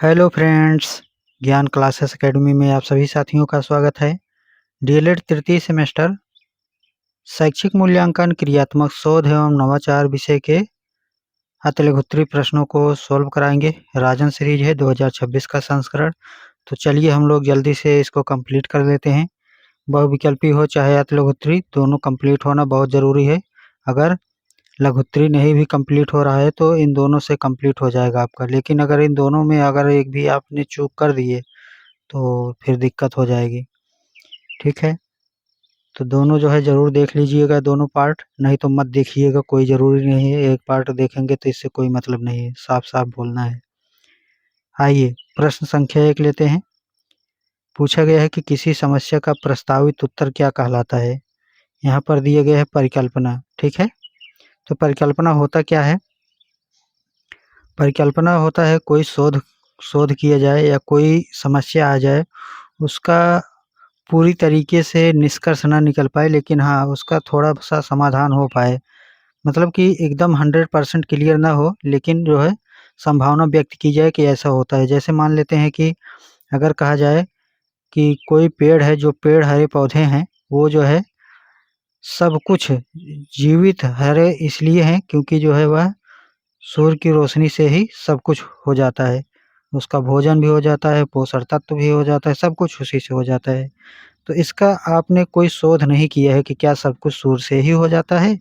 Hello friends, ज्ञान classes academy में आप सभी साथियों का स्वागत है। डीएलएड तृतीय सेमेस्टर शैक्षिक मूल्यांकन क्रियात्मक शोध एवं नवाचार विषय के अतिलघुत्तरी प्रश्नों को सॉल्व कराएंगे। राजन सीरीज है 2026 का संस्करण। तो चलिए हम लोग जल्दी से इसको कंप्लीट कर लेते हैं। बहुविकल्पी हो चाहे अतिलघुत्तरी, दोनों कंप्लीट होना बहुत ज़रूरी है। अगर लघुत्तरी नहीं भी कंप्लीट हो रहा है तो इन दोनों से कंप्लीट हो जाएगा आपका, लेकिन अगर इन दोनों में अगर एक भी आपने चूक कर दिए तो फिर दिक्कत हो जाएगी। ठीक है, तो दोनों जो है ज़रूर देख लीजिएगा, दोनों पार्ट, नहीं तो मत देखिएगा, कोई ज़रूरी नहीं है। एक पार्ट देखेंगे तो इससे कोई मतलब नहीं है, साफ साफ बोलना है। आइए प्रश्न संख्या 1 लेते हैं। पूछा गया है कि किसी समस्या का प्रस्तावित उत्तर क्या कहलाता है। यहाँ पर दिए गए है परिकल्पना। ठीक है, तो परिकल्पना होता क्या है? परिकल्पना होता है कोई शोध शोध किया जाए या कोई समस्या आ जाए, उसका पूरी तरीके से निष्कर्ष ना निकल पाए, लेकिन हाँ, उसका थोड़ा-सा समाधान हो पाए। मतलब कि एकदम 100% क्लियर ना हो, लेकिन जो है संभावना व्यक्त की जाए कि ऐसा होता है। जैसे मान लेते हैं कि अगर कहा जाए कि कोई पेड़ है, जो पेड़ हरे पौधे हैं, वो जो है सब कुछ जीवित हरे इसलिए हैं क्योंकि जो है वह सूर्य की रोशनी से ही सब कुछ हो जाता है। उसका भोजन भी हो जाता है, पोषण तत्व भी हो जाता है, सब कुछ उसी से हो जाता है। तो इसका आपने कोई शोध नहीं किया है कि क्या सब कुछ सूर्य से ही हो जाता है?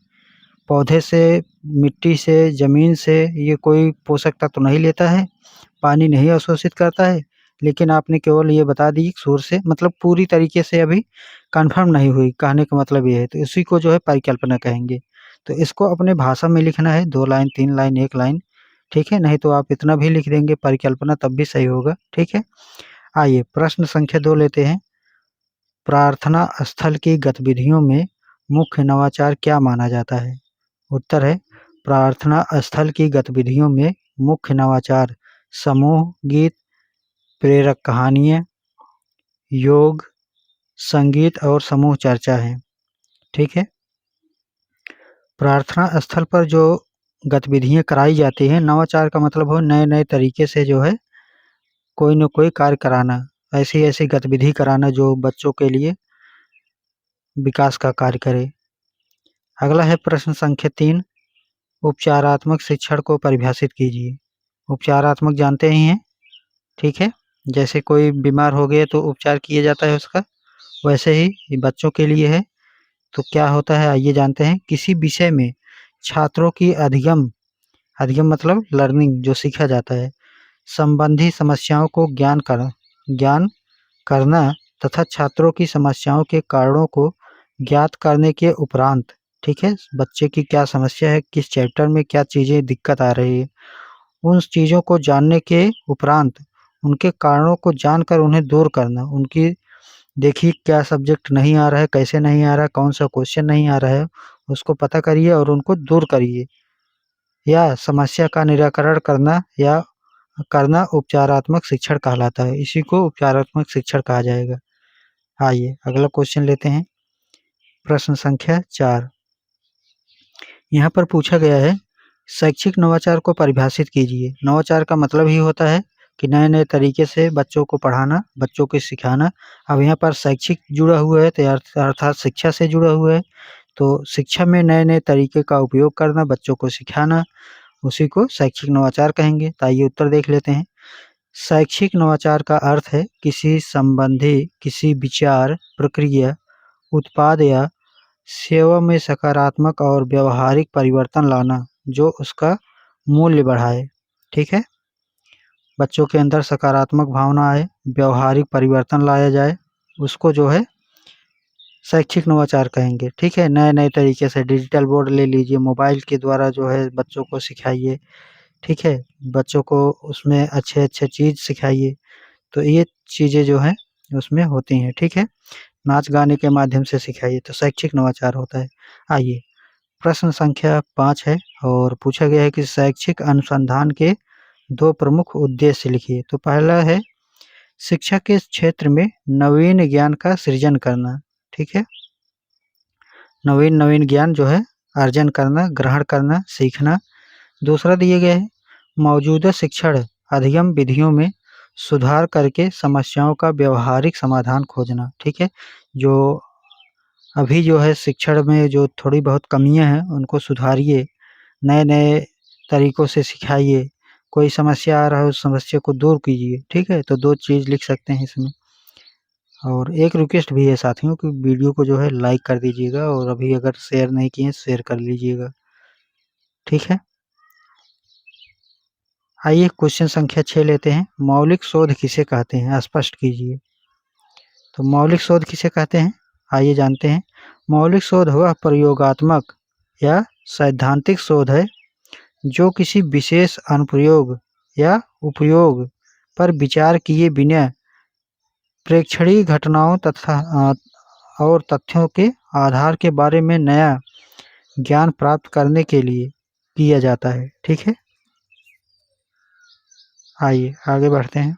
पौधे से, मिट्टी से, ज़मीन से ये कोई पोषक तत्व नहीं लेता है, पानी नहीं अवशोषित करता है, लेकिन आपने केवल ये बता दी सूर्य से, मतलब पूरी तरीके से अभी कन्फर्म नहीं हुई, कहने का मतलब ये है। तो इसी को जो है परिकल्पना कहेंगे। तो इसको अपने भाषा में लिखना है, 2 लाइन, 3 लाइन, 1 लाइन, ठीक है? नहीं तो आप इतना भी लिख देंगे परिकल्पना तब भी सही होगा, ठीक है? आइए प्रश्न संख्या 2 लेते हैं। प्रार्थना स्थल की गतिविधियों में मुख्य नवाचार क्या माना जाता है? उत्तर है प्रार्थना स्थल की गतिविधियों में मुख्य नवाचार समूह गीत, प्रेरक कहानियाँ, योग, संगीत और समूह चर्चा है। ठीक है, प्रार्थना स्थल पर जो गतिविधियाँ कराई जाती हैं, नवाचार का मतलब हो नए-नए तरीके से जो है कोई न कोई कार्य कराना, ऐसी-ऐसी गतिविधि कराना जो बच्चों के लिए विकास का कार्य करे। अगला है प्रश्न संख्या 3, उपचारात्मक शिक्षण को परिभाषित कीजिए। उपचारात्मक जानते ही हैं, ठीक है? जैसे कोई बीमार हो गया तो उपचार किया जाता है उसका, वैसे ही ये बच्चों के लिए है। तो क्या होता है आइए जानते हैं। किसी विषय में छात्रों की अधिगम अधिगम मतलब लर्निंग, जो सीखा जाता है, संबंधी समस्याओं को ज्ञान करना तथा छात्रों की समस्याओं के कारणों को ज्ञात करने के उपरांत, ठीक है, बच्चे की क्या समस्या है, किस चैप्टर में क्या चीज़ें दिक्कत आ रही है, उन चीज़ों को जानने के उपरांत उनके कारणों को जानकर उन्हें दूर करना। उनकी देखिए क्या सब्जेक्ट नहीं आ रहा है, कैसे नहीं आ रहा है, कौन-सा क्वेश्चन नहीं आ रहा है, उसको पता करिए और उनको दूर करिए, या समस्या का निराकरण करना उपचारात्मक शिक्षण कहलाता है। इसी को उपचारात्मक शिक्षण कहा जाएगा। आइए अगला क्वेश्चन लेते हैं। प्रश्न संख्या 4, यहाँ पर पूछा गया है शैक्षिक नवाचार को परिभाषित कीजिए। नवाचार का मतलब ही होता है कि नए-नए तरीके से बच्चों को पढ़ाना, बच्चों को सिखाना। अब यहाँ पर शैक्षिक जुड़ा हुआ है तो अर्थात शिक्षा से जुड़ा हुआ है, तो शिक्षा में नए-नए तरीके का उपयोग करना, बच्चों को सिखाना, उसी को शैक्षिक नवाचार कहेंगे। तो आइए उत्तर देख लेते हैं। शैक्षिक नवाचार का अर्थ है किसी संबंधी, किसी विचार, प्रक्रिया, उत्पाद या सेवा में सकारात्मक और व्यावहारिक परिवर्तन लाना जो उसका मूल्य बढ़ाए। ठीक है, बच्चों के अंदर सकारात्मक भावना आए, व्यावहारिक परिवर्तन लाया जाए, उसको जो है शैक्षिक नवाचार कहेंगे। ठीक है, नए-नए तरीके से डिजिटल बोर्ड ले लीजिए, मोबाइल के द्वारा जो है बच्चों को सिखाइए। ठीक है, बच्चों को उसमें अच्छे-अच्छे चीज़ सिखाइए। तो ये चीज़ें जो हैं उसमें होती हैं। ठीक है, नाच-गाने के माध्यम से सिखाइए, तो शैक्षिक नवाचार होता है। आइए प्रश्न संख्या 5 है और पूछा गया है कि शैक्षिक अनुसंधान के 2 प्रमुख उद्देश्य लिखिए। तो पहला है शिक्षा के क्षेत्र में नवीन ज्ञान का सृजन करना। ठीक है, नवीन ज्ञान जो है अर्जन करना, ग्रहण करना, सीखना। दूसरा दिए गए है मौजूदा शिक्षण अधिगम विधियों में सुधार करके समस्याओं का व्यवहारिक समाधान खोजना। ठीक है, जो अभी जो है शिक्षण में जो थोड़ी बहुत कमियां हैं उनको सुधारिए, नए नए तरीकों से सिखाइए, कोई समस्या आ रहा है उस समस्या को दूर कीजिए। ठीक है, तो 2 चीज़ लिख सकते हैं इसमें। और एक रिक्वेस्ट भी है साथियों कि वीडियो को जो है लाइक कर दीजिएगा, और अभी अगर शेयर नहीं किए शेयर कर लीजिएगा। ठीक है, आइए क्वेश्चन संख्या 6 लेते हैं। मौलिक शोध किसे कहते हैं, स्पष्ट कीजिए। तो मौलिक शोध किसे कहते हैं, आइए जानते हैं। मौलिक शोध वह प्रयोगात्मक या सैद्धांतिक शोध है जो किसी विशेष अनुप्रयोग या उपयोग पर विचार किए बिना प्रेक्षणीय घटनाओं तथा और तथ्यों के आधार के बारे में नया ज्ञान प्राप्त करने के लिए किया जाता है। ठीक है, आइए आगे बढ़ते हैं।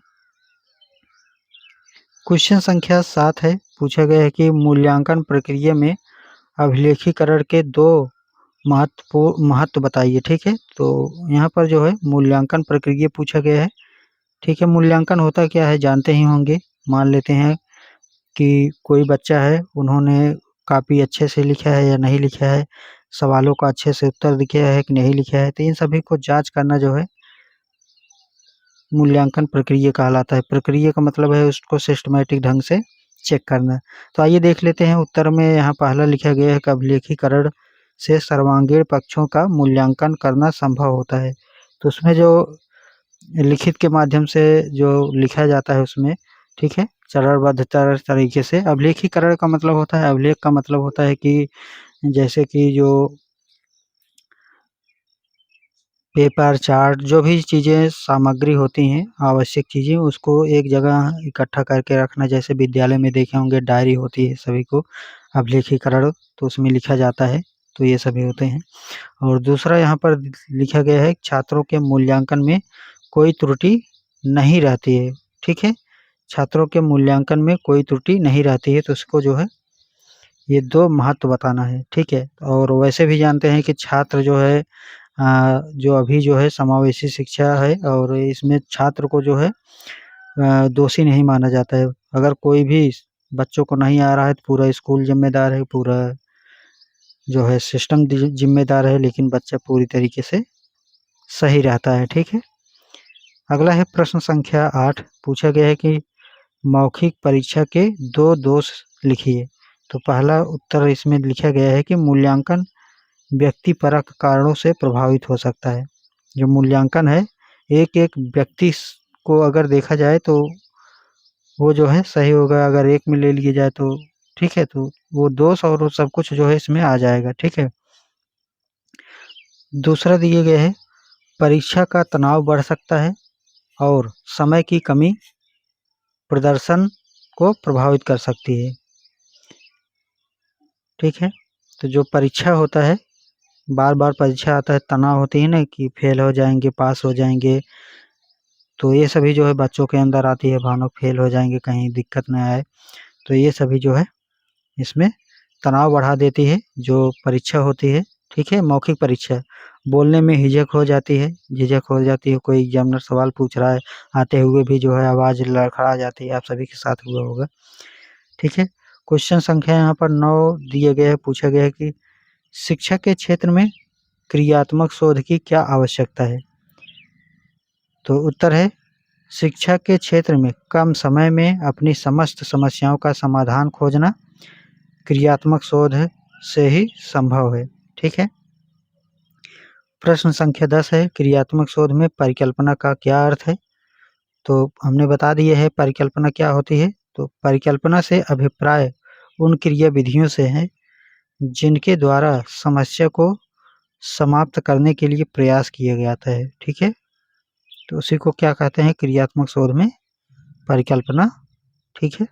क्वेश्चन संख्या 7 है। पूछा गया है कि मूल्यांकन प्रक्रिया में अभिलेखीकरण के 2 महत्व बताइए। ठीक है, तो यहाँ पर जो है मूल्यांकन प्रक्रिया पूछा गया है। ठीक है, मूल्यांकन होता क्या है जानते ही होंगे। मान लेते हैं कि कोई बच्चा है, उन्होंने काफ़ी अच्छे से लिखा है या नहीं लिखा है, सवालों का अच्छे से उत्तर दिया है कि नहीं लिखा है, तो इन सभी को जांच करना जो है मूल्यांकन प्रक्रिया कहलाता है। प्रक्रिया का मतलब है उसको सिस्टमैटिक ढंग से चेक करना। तो आइए देख लेते हैं उत्तर में। यहाँ पहला लिखा गया है कि अभिलेखीकरण से सर्वांगीण पक्षों का मूल्यांकन करना संभव होता है। तो उसमें जो लिखित के माध्यम से जो लिखा जाता है उसमें, ठीक है, चरणबद्ध तरीके से। अभिलेखीकरण का मतलब होता है, अभिलेख का मतलब होता है कि जैसे कि जो पेपर, चार्ट, जो भी चीज़ें सामग्री होती हैं, आवश्यक चीज़ें, उसको एक जगह इकट्ठा करके रखना। जैसे विद्यालय में देखे होंगे डायरी होती है सभी को, अभिलेखीकरण, तो उसमें लिखा जाता है। तो ये सभी होते हैं। और दूसरा यहाँ पर लिखा गया है छात्रों के मूल्यांकन में कोई त्रुटि नहीं रहती है। ठीक है, छात्रों के मूल्यांकन में कोई त्रुटि नहीं रहती है, तो उसको जो है ये 2 महत्व बताना है। ठीक है, और वैसे भी जानते हैं कि छात्र जो है जो अभी जो है समावेशी शिक्षा है, और इसमें छात्र को जो है दोषी नहीं माना जाता है। अगर कोई भी बच्चों को नहीं आ रहा है तो पूरा स्कूल जिम्मेदार है, पूरा जो है सिस्टम जिम्मेदार है, लेकिन बच्चा पूरी तरीके से सही रहता है। ठीक है, अगला है प्रश्न संख्या 8। पूछा गया है कि मौखिक परीक्षा के 2 दोष लिखिए। तो पहला उत्तर इसमें लिखा गया है कि मूल्यांकन व्यक्तिपरक कारणों से प्रभावित हो सकता है। जो मूल्यांकन है एक व्यक्ति को अगर देखा जाए तो वो जो है सही होगा, अगर एक में ले लिया जाए तो ठीक है, तो वो दोष और वो सब कुछ जो है इसमें आ जाएगा। ठीक है, दूसरा दिए गए है परीक्षा का तनाव बढ़ सकता है और समय की कमी प्रदर्शन को प्रभावित कर सकती है। ठीक है, तो जो परीक्षा होता है, बार बार परीक्षा आता है, तनाव होती है ना कि फेल हो जाएंगे, पास हो जाएंगे, तो ये सभी जो है बच्चों के अंदर आती है भावना, फेल हो जाएंगे कहीं दिक्कत न आए, तो ये सभी जो है इसमें तनाव बढ़ा देती है जो परीक्षा होती है। ठीक है, मौखिक परीक्षा, बोलने में झिझक हो जाती है, कोई एग्जामिनर सवाल पूछ रहा है, आते हुए भी जो है आवाज़ लड़खड़ा जाती है, आप सभी के साथ हुआ होगा। ठीक है, क्वेश्चन संख्या यहाँ पर 9 दिए गए है। पूछा गया है कि शिक्षा के क्षेत्र में क्रियात्मक शोध की क्या आवश्यकता है। तो उत्तर है शिक्षा के क्षेत्र में कम समय में अपनी समस्त समस्याओं का समाधान खोजना क्रियात्मक शोध से ही संभव है। ठीक है, प्रश्न संख्या 10 है क्रियात्मक शोध में परिकल्पना का क्या अर्थ है। तो हमने बता दिया है परिकल्पना क्या होती है। तो परिकल्पना से अभिप्राय उन क्रिया विधियों से है जिनके द्वारा समस्या को समाप्त करने के लिए प्रयास किया जाता है। ठीक है, तो उसी को क्या कहते हैं क्रियात्मक शोध में परिकल्पना। ठीक है,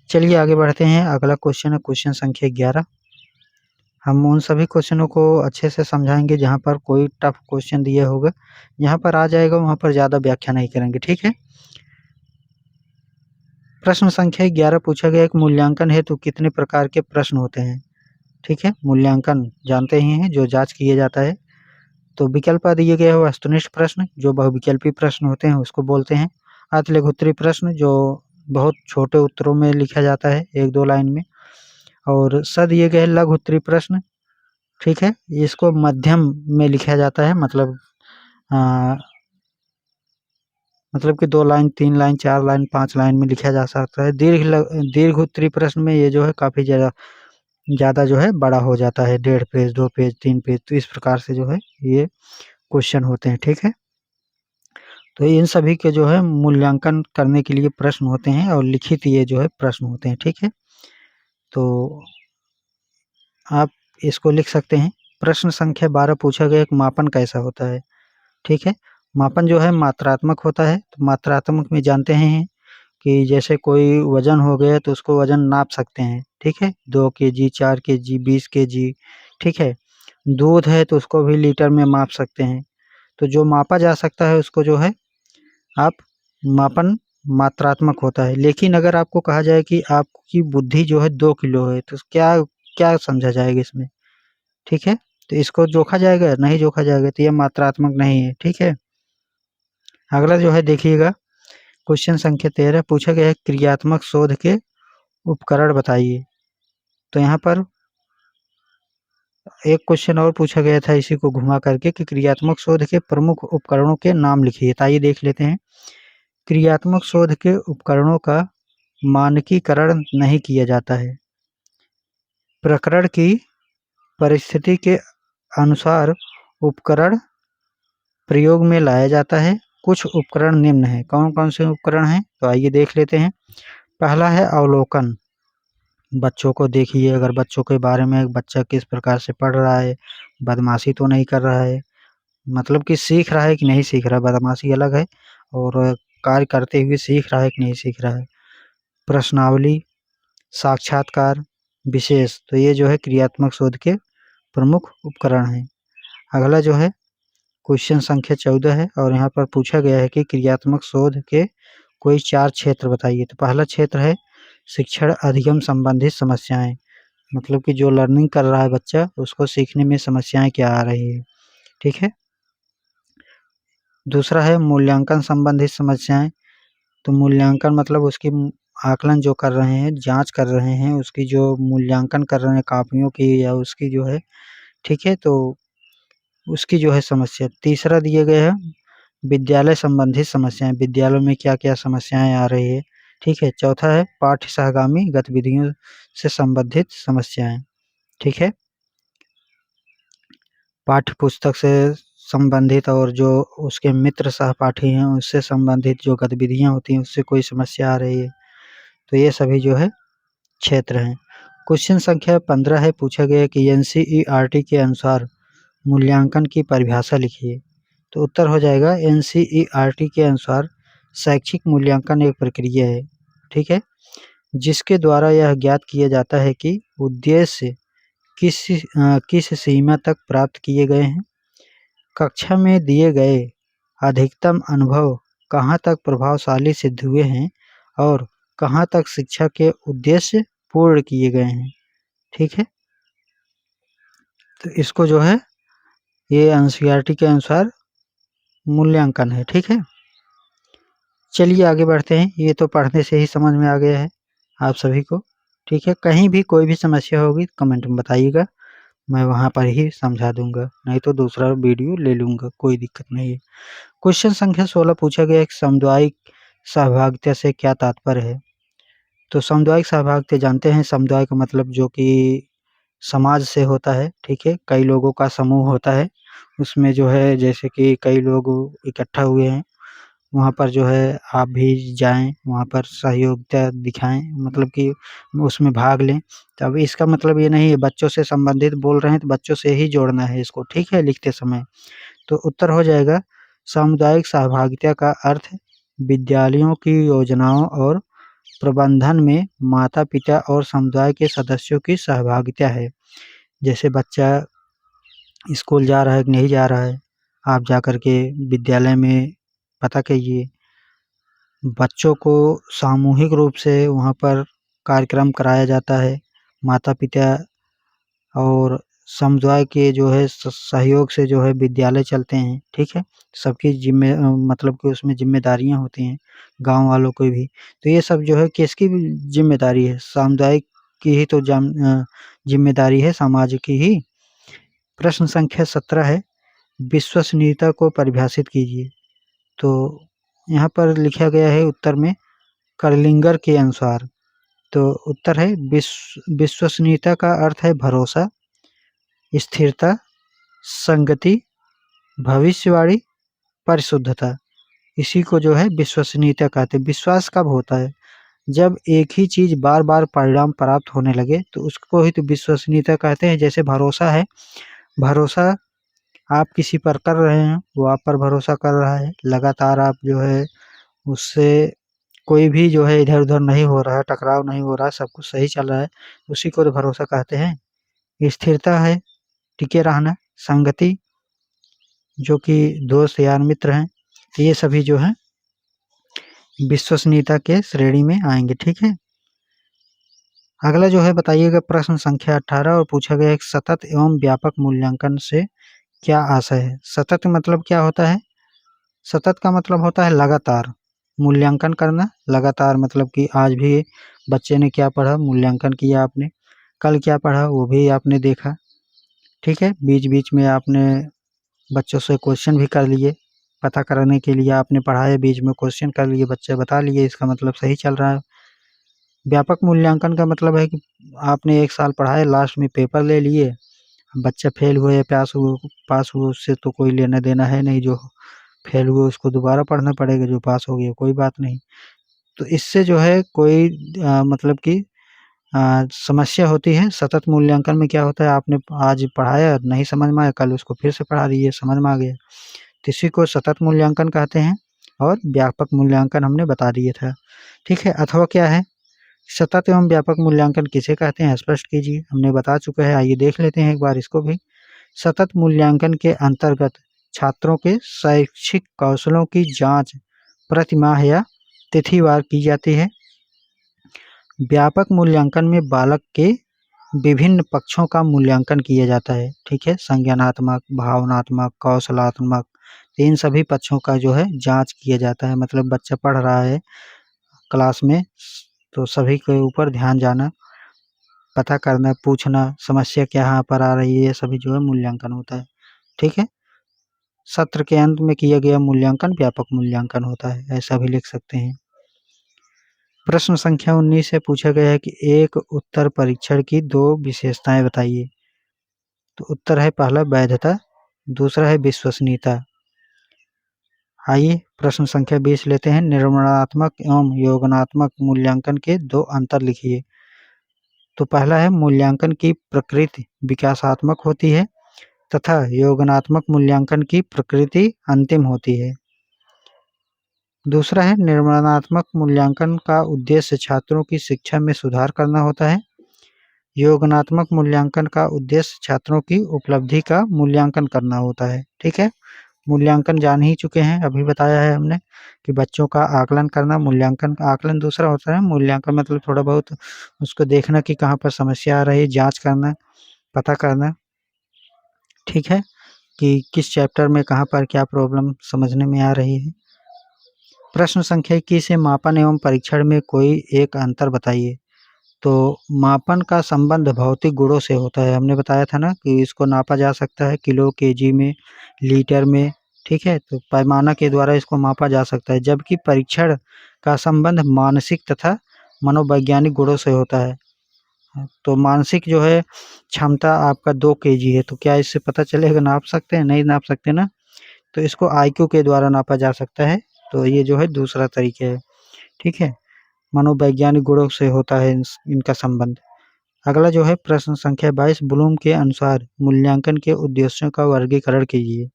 चलिए आगे बढ़ते हैं। अगला क्वेश्चन है क्वेश्चन संख्या 11। हम उन सभी क्वेश्चनों को अच्छे से समझाएंगे जहाँ पर कोई टफ क्वेश्चन दिया होगा, यहाँ पर आ जाएगा वहाँ पर ज़्यादा व्याख्या नहीं करेंगे। ठीक है, प्रश्न संख्या 11 पूछा गया कि मूल्यांकन हेतु कितने प्रकार के प्रश्न होते हैं। ठीक है, मूल्यांकन जानते ही हैं जो जांच किया जाता है। तो विकल्प दिए गए हो वस्तुनिष्ठ प्रश्न, जो बहुविकल्पी प्रश्न होते हैं उसको बोलते हैं। अतिलघुत्तरी प्रश्न जो बहुत छोटे उत्तरों में लिखा जाता है 1-2 लाइन में, और स दिए गए लघु उत्तरी प्रश्न, ठीक है, इसको मध्यम में लिखा जाता है, मतलब कि 2 लाइन, 3 लाइन, 4 लाइन, 5 लाइन में लिखा जा सकता है। दीर्घ उत्तरी प्रश्न में ये जो है काफ़ी ज़्यादा जो है बड़ा हो जाता है, 1.5 पेज, 2 पेज, 3 पेज, तो इस प्रकार से जो है ये क्वेश्चन होते हैं, ठीक है। तो इन सभी के जो है मूल्यांकन करने के लिए प्रश्न होते हैं और लिखित ये जो है प्रश्न होते हैं, ठीक है। तो आप इसको लिख सकते हैं। प्रश्न संख्या 12 पूछा गया कि मापन कैसा होता है, ठीक है। मापन जो है मात्रात्मक होता है, तो मात्रात्मक में जानते हैं कि जैसे कोई वजन हो गया तो उसको वजन नाप सकते हैं, ठीक है, 2 केजी, 4 केजी, 20 केजी, ठीक है। दूध है तो उसको भी लीटर में माप सकते हैं। तो जो मापा जा सकता है उसको जो है आप मापन मात्रात्मक होता है। लेकिन अगर आपको कहा जाए कि आपकी बुद्धि जो है 2 किलो है, तो क्या क्या समझा जाएगा इसमें, ठीक है। तो इसको जोखा जाएगा? नहीं जोखा जाएगा, तो ये मात्रात्मक नहीं है, ठीक है। अगला जो है देखिएगा, क्वेश्चन संख्या 13 पूछा गया है क्रियात्मक शोध के उपकरण बताइए। तो यहाँ पर एक क्वेश्चन और पूछा गया था इसी को घुमा करके कि क्रियात्मक शोध के प्रमुख उपकरणों के नाम लिखिए। तो आइए देख लेते हैं। क्रियात्मक शोध के उपकरणों का मानकीकरण नहीं किया जाता है। प्रकरण की परिस्थिति के अनुसार उपकरण प्रयोग में लाया जाता है। कुछ उपकरण निम्न हैं। कौन-कौन से उपकरण हैं? तो आइए देख लेते हैं। पहला है अवलोकन। बच्चों को देखिए, अगर बच्चों के बारे में बच्चा किस प्रकार से पढ़ रहा है, बदमाशी तो नहीं कर रहा है, मतलब कि सीख रहा है कि नहीं सीख रहा है, बदमाशी अलग है और कार्य करते हुए सीख रहा है कि नहीं सीख रहा है। प्रश्नावली, साक्षात्कार, विशेष, तो ये जो है क्रियात्मक शोध के प्रमुख उपकरण हैं। अगला जो है क्वेश्चन संख्या 14 है और यहाँ पर पूछा गया है कि क्रियात्मक शोध के कोई 4 क्षेत्र बताइए। तो पहला क्षेत्र है शिक्षण अधिगम संबंधित समस्याएं, मतलब कि जो लर्निंग कर रहा है बच्चा उसको सीखने में समस्याएं क्या आ रही है, ठीक है। दूसरा है मूल्यांकन संबंधित समस्याएं। तो मूल्यांकन मतलब उसकी आकलन जो कर रहे हैं, जांच कर रहे हैं, उसकी जो मूल्यांकन कर रहे हैं कापियों की या उसकी जो है, ठीक है, तो उसकी जो है समस्या। तीसरा दिए गए है विद्यालय संबंधित समस्याएं, विद्यालयों में क्या क्या समस्याएं आ रही है, ठीक है। चौथा है पाठ्य सहगामी गतिविधियों से संबंधित समस्याएं, ठीक है। पाठ्य पुस्तक से संबंधित और जो उसके मित्र सहपाठी हैं उससे संबंधित जो गतिविधियां होती हैं उससे कोई समस्या आ रही है, तो ये सभी जो है क्षेत्र हैं। क्वेश्चन संख्या 15 है, पूछा गया कि एनसीईआरटी के अनुसार मूल्यांकन की परिभाषा लिखिए। तो उत्तर हो जाएगा एनसीईआरटी के अनुसार शैक्षिक मूल्यांकन एक प्रक्रिया है, ठीक है, जिसके द्वारा यह ज्ञात किया जाता है कि उद्देश्य किस सीमा तक प्राप्त किए गए हैं, कक्षा में दिए गए अधिकतम अनुभव कहाँ तक प्रभावशाली सिद्ध हुए हैं और कहाँ तक शिक्षा के उद्देश्य पूर्ण किए गए हैं, ठीक है। तो इसको जो है ये एनसीईआरटी के अनुसार मूल्यांकन है, ठीक है। चलिए आगे बढ़ते हैं। ये तो पढ़ने से ही समझ में आ गया है आप सभी को, ठीक है। कहीं भी कोई भी समस्या होगी कमेंट में बताइएगा, मैं वहाँ पर ही समझा दूंगा, नहीं तो दूसरा वीडियो ले लूँगा, कोई दिक्कत नहीं है। क्वेश्चन संख्या 16 पूछा गया कि सामुदायिक सहभागिता से क्या तात्पर्य है। तो सामुदायिक सहभागिता जानते हैं, समुदाय का मतलब जो कि समाज से होता है, ठीक है, कई लोगों का समूह होता है, उसमें जो है जैसे कि कई लोग इकट्ठा हुए हैं, वहाँ पर जो है आप भी जाएँ, वहाँ पर सहयोगिता दिखाएँ, मतलब कि उसमें भाग लें। तो अब इसका मतलब ये नहीं है बच्चों से संबंधित बोल रहे हैं तो बच्चों से ही जोड़ना है इसको, ठीक है, लिखते समय। तो उत्तर हो जाएगा सामुदायिक सहभागिता का अर्थ विद्यालयों की योजनाओं और प्रबंधन में माता-पिता और समुदाय के सदस्यों की सहभागिता है। जैसे बच्चा स्कूल जा रहा है कि नहीं जा रहा है, आप जाकर के विद्यालय में पता कीजिए। बच्चों को सामूहिक रूप से वहाँ पर कार्यक्रम कराया जाता है। माता-पिता और समुदाय के जो है सहयोग से जो है विद्यालय चलते हैं, ठीक है। सबकी मतलब कि उसमें जिम्मेदारियां होती हैं, गांव वालों को भी। तो ये सब जो है किसकी जिम्मेदारी है? सामुदायिक की ही तो जिम्मेदारी है, समाज की ही। प्रश्न संख्या 17 है, विश्वसनीयता को परिभाषित कीजिए। तो यहाँ पर लिखा गया है उत्तर में कर्लिंगर के अनुसार। तो उत्तर है विश्वसनीयता का अर्थ है भरोसा, स्थिरता, संगति, भविष्यवाणी, परिशुद्धता। इसी को जो है विश्वसनीयता कहते हैं। विश्वास कब होता है? जब एक ही चीज बार बार परिणाम प्राप्त होने लगे तो उसको ही तो विश्वसनीयता कहते हैं। जैसे भरोसा है, भरोसा आप किसी पर कर रहे हैं, वो आप पर भरोसा कर रहा है, लगातार आप जो है उससे कोई भी जो है इधर उधर नहीं हो रहा है, टकराव नहीं हो रहा है, सब कुछ सही चल रहा है, उसी को तो भरोसा कहते हैं। स्थिरता है टिके रहना, संगति जो कि दोस्त यार मित्र हैं, ये सभी जो है विश्वसनीयता के श्रेणी में आएंगे, ठीक है। अगला जो है बताइएगा प्रश्न संख्या 18 और पूछा गया है सतत एवं व्यापक मूल्यांकन से क्या आशय है? सतत मतलब क्या होता है? सतत का मतलब होता है लगातार मूल्यांकन करना। लगातार मतलब कि आज भी बच्चे ने क्या पढ़ा, मूल्यांकन किया आपने, कल क्या पढ़ा वो भी आपने देखा, ठीक है। बीच बीच में आपने बच्चों से क्वेश्चन भी कर लिए, पता करने के लिए आपने पढ़ाया, बीच में क्वेश्चन कर लिए, बच्चे बता लिए, इसका मतलब सही चल रहा है। व्यापक मूल्यांकन का मतलब है कि आपने एक साल पढ़ाया, लास्ट में पेपर ले लिए, बच्चा फेल हुए या पास हुए उससे तो कोई लेना देना है नहीं, जो फेल हुए उसको दोबारा पढ़ना पड़ेगा, जो पास हो गया कोई बात नहीं। तो इससे जो है कोई मतलब कि समस्या होती है। सतत मूल्यांकन में क्या होता है, आपने आज पढ़ाया, नहीं समझ में आया, कल उसको फिर से पढ़ा दिए, समझ में आ गया, तो इसी को सतत मूल्यांकन कहते हैं। और व्यापक मूल्यांकन हमने बता दिया था, ठीक है। अथवा क्या है, सतत एवं व्यापक मूल्यांकन किसे कहते हैं स्पष्ट कीजिए, हमने बता चुका है, आइए देख लेते हैं एक बार इसको भी। सतत मूल्यांकन के अंतर्गत छात्रों के शैक्षिक कौशलों की जांच प्रतिमाह या तिथिवार की जाती है। व्यापक मूल्यांकन में बालक के विभिन्न पक्षों का मूल्यांकन किया जाता है, ठीक है। संज्ञानात्मक, भावनात्मक, कौशलात्मक, इन सभी पक्षों का जो है जांच किया जाता है। मतलब बच्चा पढ़ रहा है क्लास में तो सभी के ऊपर ध्यान जाना, पता करना, पूछना, समस्या क्या यहाँ पर आ रही है, ये सभी जो है मूल्यांकन होता है, ठीक है। सत्र के अंत में किया गया मूल्यांकन व्यापक मूल्यांकन होता है, ऐसा भी लिख सकते हैं। प्रश्न संख्या 19 से पूछा गया है कि एक उत्तर परीक्षण की 2 विशेषताएं बताइए। तो उत्तर है पहला वैधता, दूसरा है विश्वसनीयता। आइए प्रश्न संख्या 20 लेते हैं, निर्माणात्मक एवं योगात्मक मूल्यांकन के 2 अंतर लिखिए। तो पहला है मूल्यांकन की प्रकृति विकासात्मक होती है तथा योगात्मक मूल्यांकन की प्रकृति अंतिम होती है। दूसरा है निर्माणात्मक मूल्यांकन का उद्देश्य छात्रों की शिक्षा में सुधार करना होता है। योगात्मक मूल्यांकन का उद्देश्य छात्रों की उपलब्धि का मूल्यांकन करना होता है, ठीक है। मूल्यांकन जान ही चुके हैं, अभी बताया है हमने कि बच्चों का आकलन करना, मूल्यांकन का आकलन दूसरा होता है, मूल्यांकन मतलब थोड़ा बहुत उसको देखना कि कहाँ पर समस्या आ रही है, जांच करना, पता करना, ठीक है, कि किस चैप्टर में कहाँ पर क्या प्रॉब्लम समझने में आ रही है। प्रश्न संख्या 21 से मापन एवं परीक्षण में कोई एक अंतर बताइए। तो मापन का संबंध भौतिक गुणों से होता है, हमने बताया था ना कि इसको नापा जा सकता है किलो, केजी में, लीटर में, ठीक है। तो पैमाना के द्वारा इसको मापा जा सकता है, जबकि परीक्षण का संबंध मानसिक तथा मनोवैज्ञानिक गुणों से होता है। तो मानसिक जो है क्षमता आपका 2 केजी है, तो क्या इससे पता चलेगा, नाप सकते हैं? नहीं नाप सकते ना। तो इसको आईक्यू के द्वारा नापा जा सकता है, तो ये जो है दूसरा तरीका है, ठीक है। मनोवैज्ञानिक गुणों से होता है इनका संबंध। अगला जो है प्रश्न संख्या 22, ब्लूम के अनुसार मूल्यांकन के उद्देश्यों का वर्गीकरण कीजिए।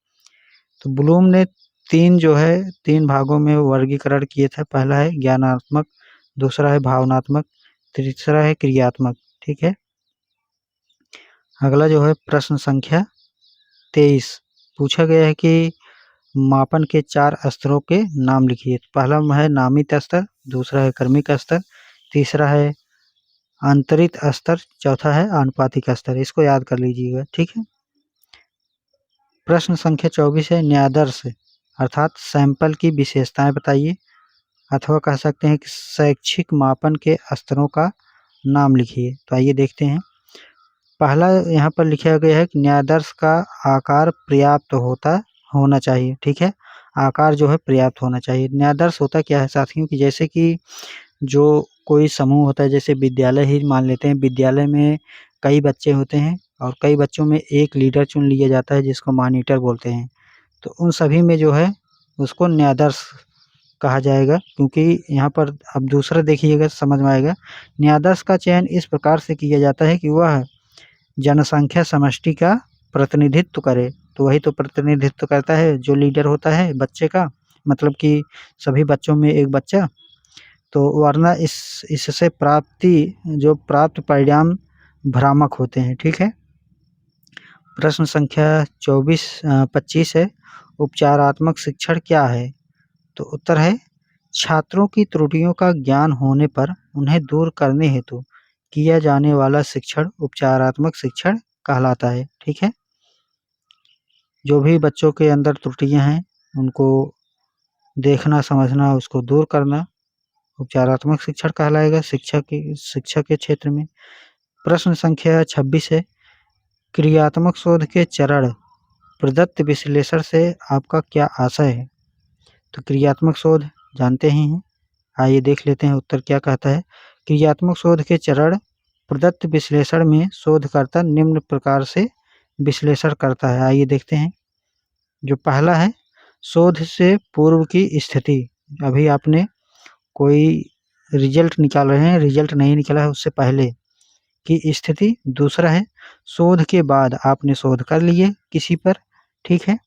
तो ब्लूम ने 3 भागों में वर्गीकरण किए थे। पहला है ज्ञानात्मक, दूसरा है भावनात्मक, तीसरा है क्रियात्मक, ठीक है। अगला जो है प्रश्न संख्या 23, पूछा गया है कि मापन के 4 स्तरों के नाम लिखिए। पहला है नामित स्तर, दूसरा है क्रमिक स्तर, तीसरा है अंतरित स्तर, चौथा है आनुपातिक स्तर। इसको याद कर लीजिएगा, ठीक है। प्रश्न संख्या 24 है न्यादर्श अर्थात सैंपल की विशेषताएं बताइए, अथवा कह सकते हैं कि शैक्षिक मापन के स्तरों का नाम लिखिए। तो आइए देखते हैं। पहला यहाँ पर लिखा गया है कि न्यायादर्श का आकार पर्याप्त होना चाहिए, ठीक है। आकार जो है पर्याप्त होना चाहिए। न्यायादर्श होता क्या है साथियों कि जैसे कि जो कोई समूह होता है, जैसे विद्यालय ही मान लेते हैं, विद्यालय में कई बच्चे होते हैं और कई बच्चों में एक लीडर चुन लिया जाता है जिसको मॉनिटर बोलते हैं। तो उन सभी में जो है उसको न्यायादर्श कहा जाएगा, क्योंकि यहाँ पर अब दूसरा देखिएगा समझ में आएगा। न्यायादर्श का चयन इस प्रकार से किया जाता है कि वह जनसंख्या समष्टि का प्रतिनिधित्व करे। तो वही तो प्रतिनिधित्व करता है जो लीडर होता है बच्चे का, मतलब कि सभी बच्चों में एक बच्चा। तो वरना इससे प्राप्त परिणाम भ्रामक होते हैं, ठीक है। प्रश्न संख्या 25 है उपचारात्मक शिक्षण क्या है। तो उत्तर है छात्रों की त्रुटियों का ज्ञान होने पर उन्हें दूर करने हेतु किया जाने वाला शिक्षण उपचारात्मक शिक्षण कहलाता है, ठीक है। जो भी बच्चों के अंदर त्रुटियां हैं उनको देखना समझना उसको दूर करना उपचारात्मक शिक्षण कहलाएगा शिक्षा के क्षेत्र में। प्रश्न संख्या 26 है क्रियात्मक शोध के चरण प्रदत्त विश्लेषण से आपका क्या आशय है। तो क्रियात्मक शोध जानते ही हैं, आइए देख लेते हैं उत्तर क्या कहता है। क्रियात्मक शोध के चरण प्रदत्त विश्लेषण में शोधकर्ता निम्न प्रकार से विश्लेषण करता है, आइए देखते हैं। जो पहला है शोध से पूर्व की स्थिति, अभी आपने कोई रिजल्ट निकाल रहे हैं, रिजल्ट नहीं निकला है उससे पहले की स्थिति। दूसरा है शोध के बाद आपने शोध कर लिए किसी पर, ठीक है।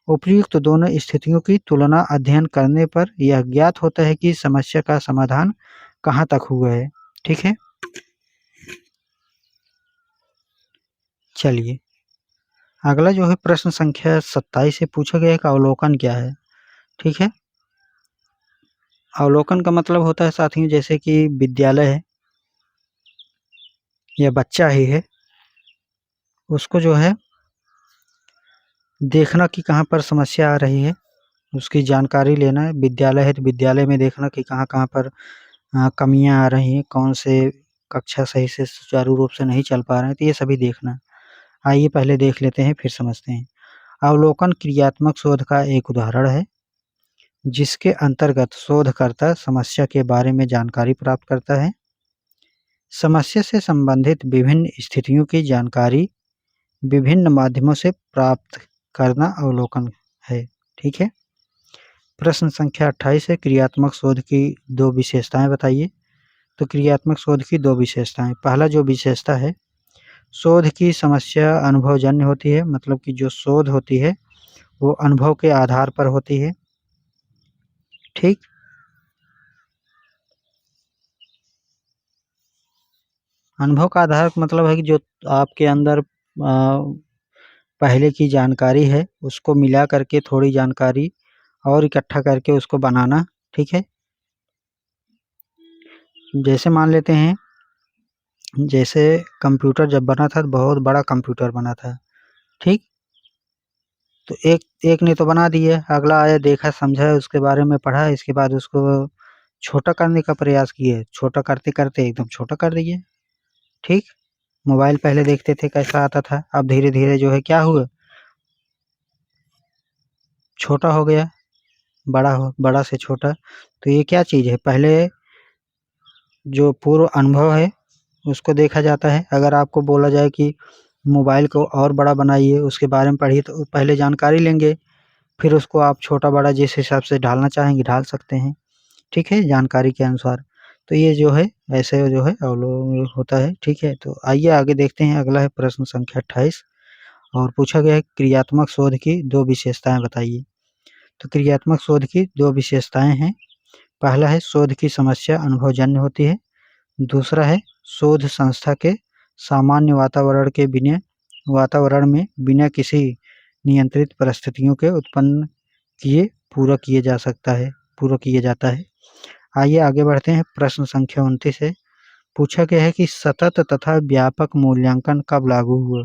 उपयुक्त तो दोनों स्थितियों की तुलना अध्ययन करने पर यह ज्ञात होता है कि समस्या का समाधान कहाँ तक हुआ है, ठीक है। चलिए अगला जो है प्रश्न संख्या 27 से पूछा गया है कि अवलोकन क्या है, ठीक है। अवलोकन का मतलब होता है साथियों जैसे कि विद्यालय है या बच्चा ही है, उसको जो है देखना कि कहाँ पर समस्या आ रही है, उसकी जानकारी लेना है। विद्यालय है तो विद्यालय में देखना कि कहाँ कहाँ पर कमियाँ आ रही हैं, कौन से कक्षा सही से सुचारू रूप से नहीं चल पा रहे हैं, तो ये सभी देखना। आइए पहले देख लेते हैं फिर समझते हैं। अवलोकन क्रियात्मक शोध का एक उदाहरण है जिसके अंतर्गत शोधकर्ता समस्या के बारे में जानकारी प्राप्त करता है। समस्या से संबंधित विभिन्न स्थितियों की जानकारी विभिन्न माध्यमों से प्राप्त करना अवलोकन है, ठीक है। प्रश्न संख्या 28 है क्रियात्मक शोध की दो विशेषताएं बताइए। तो क्रियात्मक शोध की दो विशेषताएं, पहला जो विशेषता है शोध की समस्या अनुभवजन्य होती है, मतलब कि जो शोध होती है वो अनुभव के आधार पर होती है, ठीक। अनुभव का आधार मतलब है कि जो आपके अंदर पहले की जानकारी है उसको मिला करके थोड़ी जानकारी और इकट्ठा करके उसको बनाना, ठीक है। जैसे मान लेते हैं जैसे कंप्यूटर जब बना था तो बहुत बड़ा कंप्यूटर बना था, ठीक। तो एक एक ने तो बना दिया, अगला आया देखा समझा उसके बारे में पढ़ा, इसके बाद उसको छोटा करने का प्रयास किए, छोटा करते करते एकदम छोटा कर दिए, ठीक। मोबाइल पहले देखते थे कैसा आता था, अब धीरे धीरे जो है क्या हुआ छोटा हो गया, बड़ा से छोटा। तो ये क्या चीज़ है, पहले जो पूर्व अनुभव है उसको देखा जाता है। अगर आपको बोला जाए कि मोबाइल को और बड़ा बनाइए उसके बारे में पढ़िए तो पहले जानकारी लेंगे, फिर उसको आप छोटा बड़ा जिस हिसाब से ढालना चाहेंगे ढाल सकते हैं, ठीक है, जानकारी के अनुसार। तो ये जो है ऐसे जो है अवलोकन होता है, ठीक है। तो आइए आगे देखते हैं, अगला है प्रश्न संख्या 28 और पूछा गया है क्रियात्मक शोध की दो विशेषताएं बताइए। तो क्रियात्मक शोध की दो विशेषताएं हैं, पहला है शोध की समस्या अनुभवजन्य होती है, दूसरा है शोध संस्था के सामान्य वातावरण में बिना किसी नियंत्रित परिस्थितियों के उत्पन्न पूरा किया जाता है। आइए आगे बढ़ते हैं, प्रश्न संख्या 29 है पूछा गया है कि सतत तथा व्यापक मूल्यांकन कब लागू हुआ।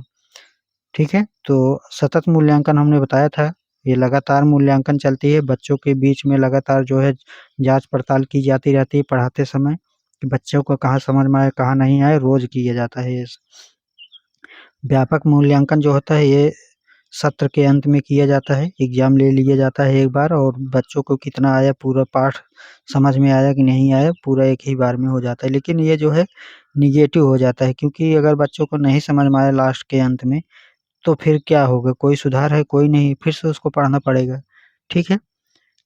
ठीक है, तो सतत मूल्यांकन हमने बताया था, ये लगातार मूल्यांकन चलती है, बच्चों के बीच में लगातार जो है जांच पड़ताल की जाती रहती है पढ़ाते समय कि बच्चों को कहाँ समझ में आए कहाँ नहीं आए, रोज किया जाता है ये। व्यापक मूल्यांकन जो होता है ये सत्र के अंत में किया जाता है, एग्जाम ले लिया जाता है एक बार, और बच्चों को कितना आया, पूरा पाठ समझ में आया कि नहीं आया, पूरा एक ही बार में हो जाता है। लेकिन ये जो है निगेटिव हो जाता है, क्योंकि अगर बच्चों को नहीं समझ में आया लास्ट के अंत में, तो फिर क्या होगा, कोई सुधार है, कोई नहीं, फिर से उसको पढ़ना पड़ेगा। ठीक है,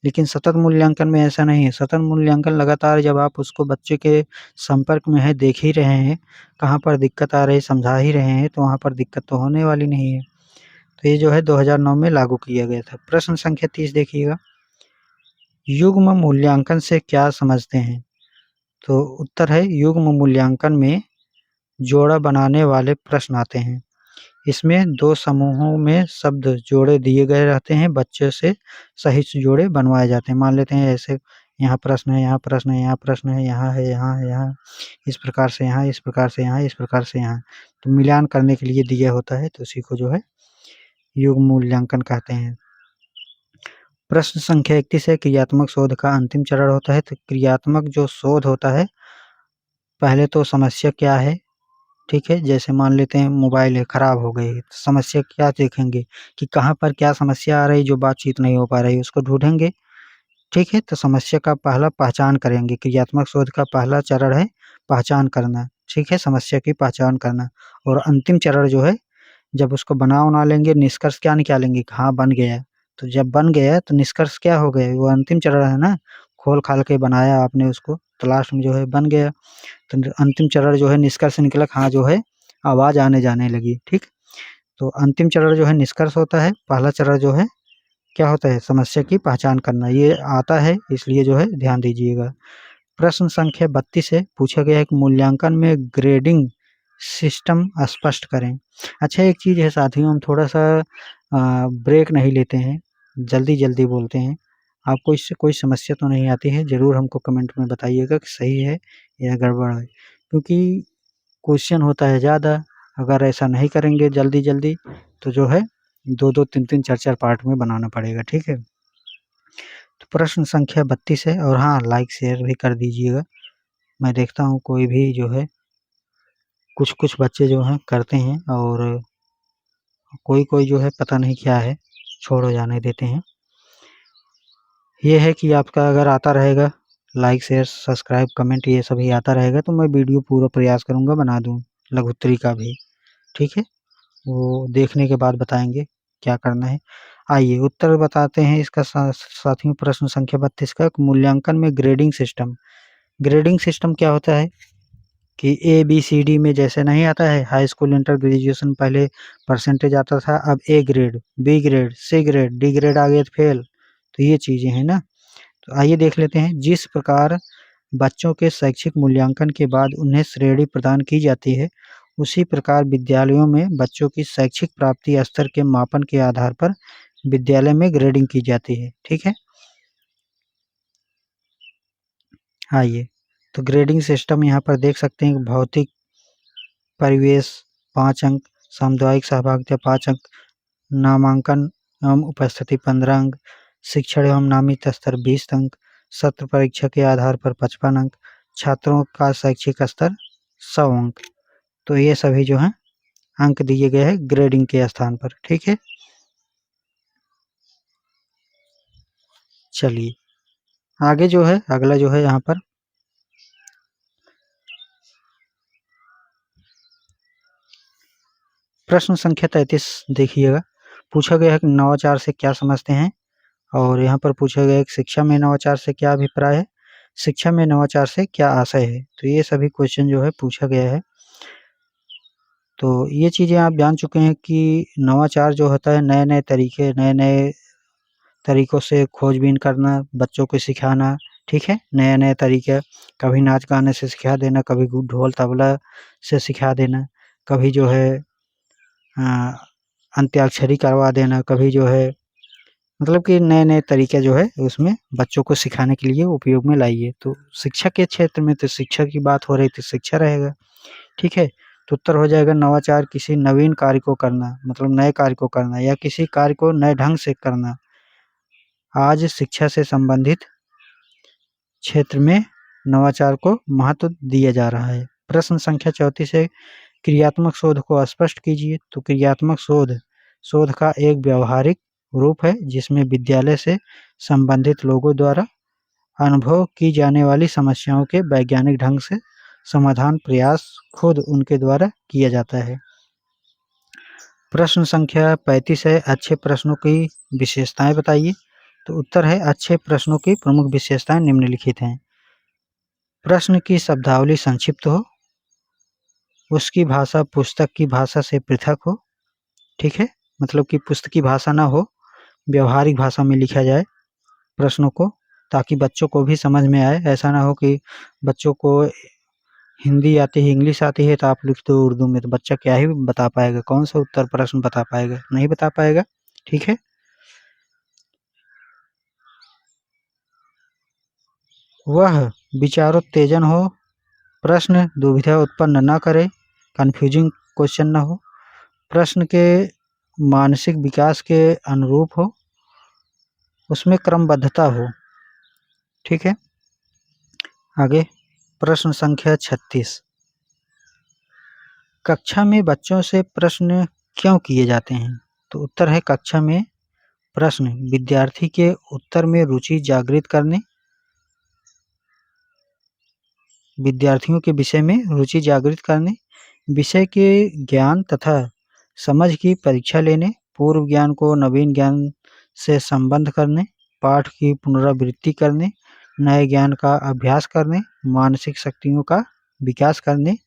लेकिन सतत मूल्यांकन में ऐसा नहीं है। सतत मूल्यांकन लगातार जब आप उसको बच्चे के संपर्क में है, देख ही रहे हैं, कहाँ पर दिक्कत आ रही है, समझा ही रहे हैं, तो वहाँ पर दिक्कत तो होने वाली नहीं है। तो ये जो है 2009 में लागू किया गया था। प्रश्न संख्या 30 देखिएगा, युग्म मूल्यांकन से क्या समझते हैं? तो उत्तर है, युग्म मूल्यांकन में जोड़ा बनाने वाले प्रश्न आते हैं। इसमें दो समूहों में शब्द जोड़े दिए गए रहते हैं, बच्चे से सही से जोड़े बनवाए जाते हैं। मान लेते हैं ऐसे, यहाँ प्रश्न है, यहाँ प्रश्न है, यहाँ प्रश्न है, यहाँ है, यहाँ है, यहाँ, इस प्रकार से यहाँ, इस प्रकार से यहाँ, इस प्रकार से यहाँ, तो मिलान करने के लिए दिया होता है, तो उसी को जो है युग्म मूल्यांकन कहते हैं। प्रश्न संख्या 31 है, क्रियात्मक शोध का अंतिम चरण होता है। तो क्रियात्मक जो शोध होता है, पहले तो समस्या क्या है, ठीक है, जैसे मान लेते हैं मोबाइल है, खराब हो गई, तो समस्या क्या देखेंगे कि कहाँ पर क्या समस्या आ रही, जो बातचीत नहीं हो पा रही, उसको ढूंढेंगे। ठीक है, तो समस्या का पहला पहचान करेंगे, क्रियात्मक शोध का पहला चरण है पहचान करना। ठीक है, समस्या की पहचान करना, और अंतिम चरण जो है, जब उसको बना उना लेंगे, निष्कर्ष क्या निकालेंगे, हाँ बन गया। तो जब बन गया तो निष्कर्ष क्या हो गया, वो अंतिम चरण है ना, खोल खाल के बनाया आपने उसको, तो लास्ट में जो है बन गया। तो अंतिम चरण जो है निष्कर्ष निकला, हाँ जो है आवाज आने जाने लगी। ठीक, तो अंतिम चरण जो है निष्कर्ष होता है, पहला चरण जो है क्या होता है, समस्या की पहचान करना, ये आता है, इसलिए जो है ध्यान दीजिएगा। प्रश्न संख्या 32 है, पूछा गया है कि मूल्यांकन में ग्रेडिंग सिस्टम स्पष्ट करें। अच्छा, एक चीज है साथियों, हम थोड़ा सा ब्रेक नहीं लेते हैं, जल्दी जल्दी बोलते हैं। आपको इससे कोई समस्या तो नहीं आती है? जरूर हमको कमेंट में बताइएगा कि सही है या गड़बड़ है, क्योंकि क्वेश्चन होता है ज़्यादा, अगर ऐसा नहीं करेंगे जल्दी जल्दी, तो जो है 2-2, 3-3, 4-4 पार्ट में बनाना पड़ेगा। ठीक है, तो प्रश्न संख्या 32 है, और हाँ लाइक शेयर भी कर दीजिएगा। मैं देखता हूँ कोई भी जो है, कुछ कुछ बच्चे जो हैं करते हैं, और कोई कोई जो है पता नहीं क्या है, छोड़ो जाने देते हैं। ये है कि आपका अगर आता रहेगा लाइक शेयर सब्सक्राइब कमेंट, ये सभी आता रहेगा, तो मैं वीडियो पूरा प्रयास करूँगा बना दूँ, लघुत्तरी का भी। ठीक है, वो देखने के बाद बताएंगे क्या करना है। आइए उत्तर बताते हैं इसका साथियों। प्रश्न संख्या 32 का, मूल्यांकन में ग्रेडिंग सिस्टम। ग्रेडिंग सिस्टम क्या होता है कि ए बी सी डी में जैसे नहीं आता है, हाई स्कूल इंटर ग्रेजुएशन पहले परसेंटेज आता था, अब A grade, B grade, C grade, D grade आ गया तो फेल, तो ये चीजें हैं ना। तो आइए देख लेते हैं, जिस प्रकार बच्चों के शैक्षिक मूल्यांकन के बाद उन्हें श्रेणी प्रदान की जाती है, उसी प्रकार विद्यालयों में बच्चों की शैक्षिक प्राप्ति स्तर के मापन के आधार पर विद्यालय में ग्रेडिंग की जाती है। ठीक है, आइए, तो ग्रेडिंग सिस्टम यहाँ पर देख सकते हैं, भौतिक परिवेश 5 अंक, सामुदायिक सहभागिता 5 अंक, नामांकन एवं उपस्थिति 15 अंक, शिक्षण एवं नामित स्तर 20 अंक, सत्र परीक्षा के आधार पर 55 अंक, छात्रों का शैक्षिक स्तर 100 अंक। तो ये सभी जो हैं अंक दिए गए हैं ग्रेडिंग के स्थान पर। ठीक है, चलिए आगे जो है, अगला जो है यहाँ पर प्रश्न संख्या 33 देखिएगा। पूछा गया है कि नवाचार से क्या समझते हैं, और यहाँ पर पूछा गया है कि शिक्षा में नवाचार से क्या अभिप्राय है, शिक्षा में नवाचार से क्या आशय है। तो ये सभी क्वेश्चन जो है पूछा गया है। तो ये चीज़ें आप जान चुके हैं कि नवाचार जो होता है, नए नए तरीके, नए नए तरीकों से खोजबीन करना, बच्चों को सिखाना। ठीक है, नए नए तरीके, कभी नाच गाने से सिखा देना, कभी ढोल तबला से सिखा देना, कभी जो है अंत्याक्षरी करवा देना, कभी जो है मतलब कि नए-नए तरीके जो है उसमें बच्चों को सिखाने के लिए उपयोग में लाइए। तो शिक्षा के क्षेत्र में तो शिक्षा की बात हो रही तो शिक्षा रहेगा, ठीक है? तो उत्तर हो जाएगा नवाचार किसी नवीन कार्य को करना, मतलब नए कार्य को करना या किसी कार्य को नए ढंग से करना। आज शिक्षा से संबंधित क्षेत्र में नवाचार को महत्व दिया जा रहा है। प्रश्न संख्या 34 है, क्रियात्मक शोध को स्पष्ट कीजिए। तो क्रियात्मक शोध, शोध का एक व्यावहारिक रूप है जिसमें विद्यालय से संबंधित लोगों द्वारा अनुभव की जाने वाली समस्याओं के वैज्ञानिक ढंग से समाधान प्रयास खुद उनके द्वारा किया जाता है। प्रश्न संख्या 35 है, अच्छे प्रश्नों की विशेषताएं बताइए। तो उत्तर है अच्छे प्रश्नों की प्रमुख विशेषताएं निम्नलिखित हैं। प्रश्न की शब्दावली संक्षिप्त हो, उसकी भाषा पुस्तक की भाषा से पृथक हो, ठीक है? मतलब कि पुस्तकी भाषा ना हो, व्यवहारिक भाषा में लिखा जाए प्रश्नों को, ताकि बच्चों को भी समझ में आए। ऐसा ना हो कि बच्चों को हिंदी आती है, इंग्लिश आती है तो आप लिख दो उर्दू में, तो बच्चा क्या ही बता पाएगा, कौन सा उत्तर प्रश्न बता पाएगा, नहीं बता पाएगा, ठीक है? वह विचारोत्तेजन हो, प्रश्न दुविधा उत्पन्न न करे, कन्फ्यूजिंग क्वेश्चन ना हो, प्रश्न के मानसिक विकास के अनुरूप हो, उसमें क्रमबद्धता हो, ठीक है? आगे प्रश्न संख्या 36, कक्षा में बच्चों से प्रश्न क्यों किए जाते हैं? तो उत्तर है कक्षा में प्रश्न विद्यार्थी के उत्तर में रुचि जागृत करने, विद्यार्थियों के विषय में रुचि जागृत करने, विषय के ज्ञान तथा समझ की परीक्षा लेने, पूर्व ज्ञान को नवीन ज्ञान से संबद्ध करने, पाठ की पुनरावृत्ति करने, नए ज्ञान का अभ्यास करने, मानसिक शक्तियों का विकास करने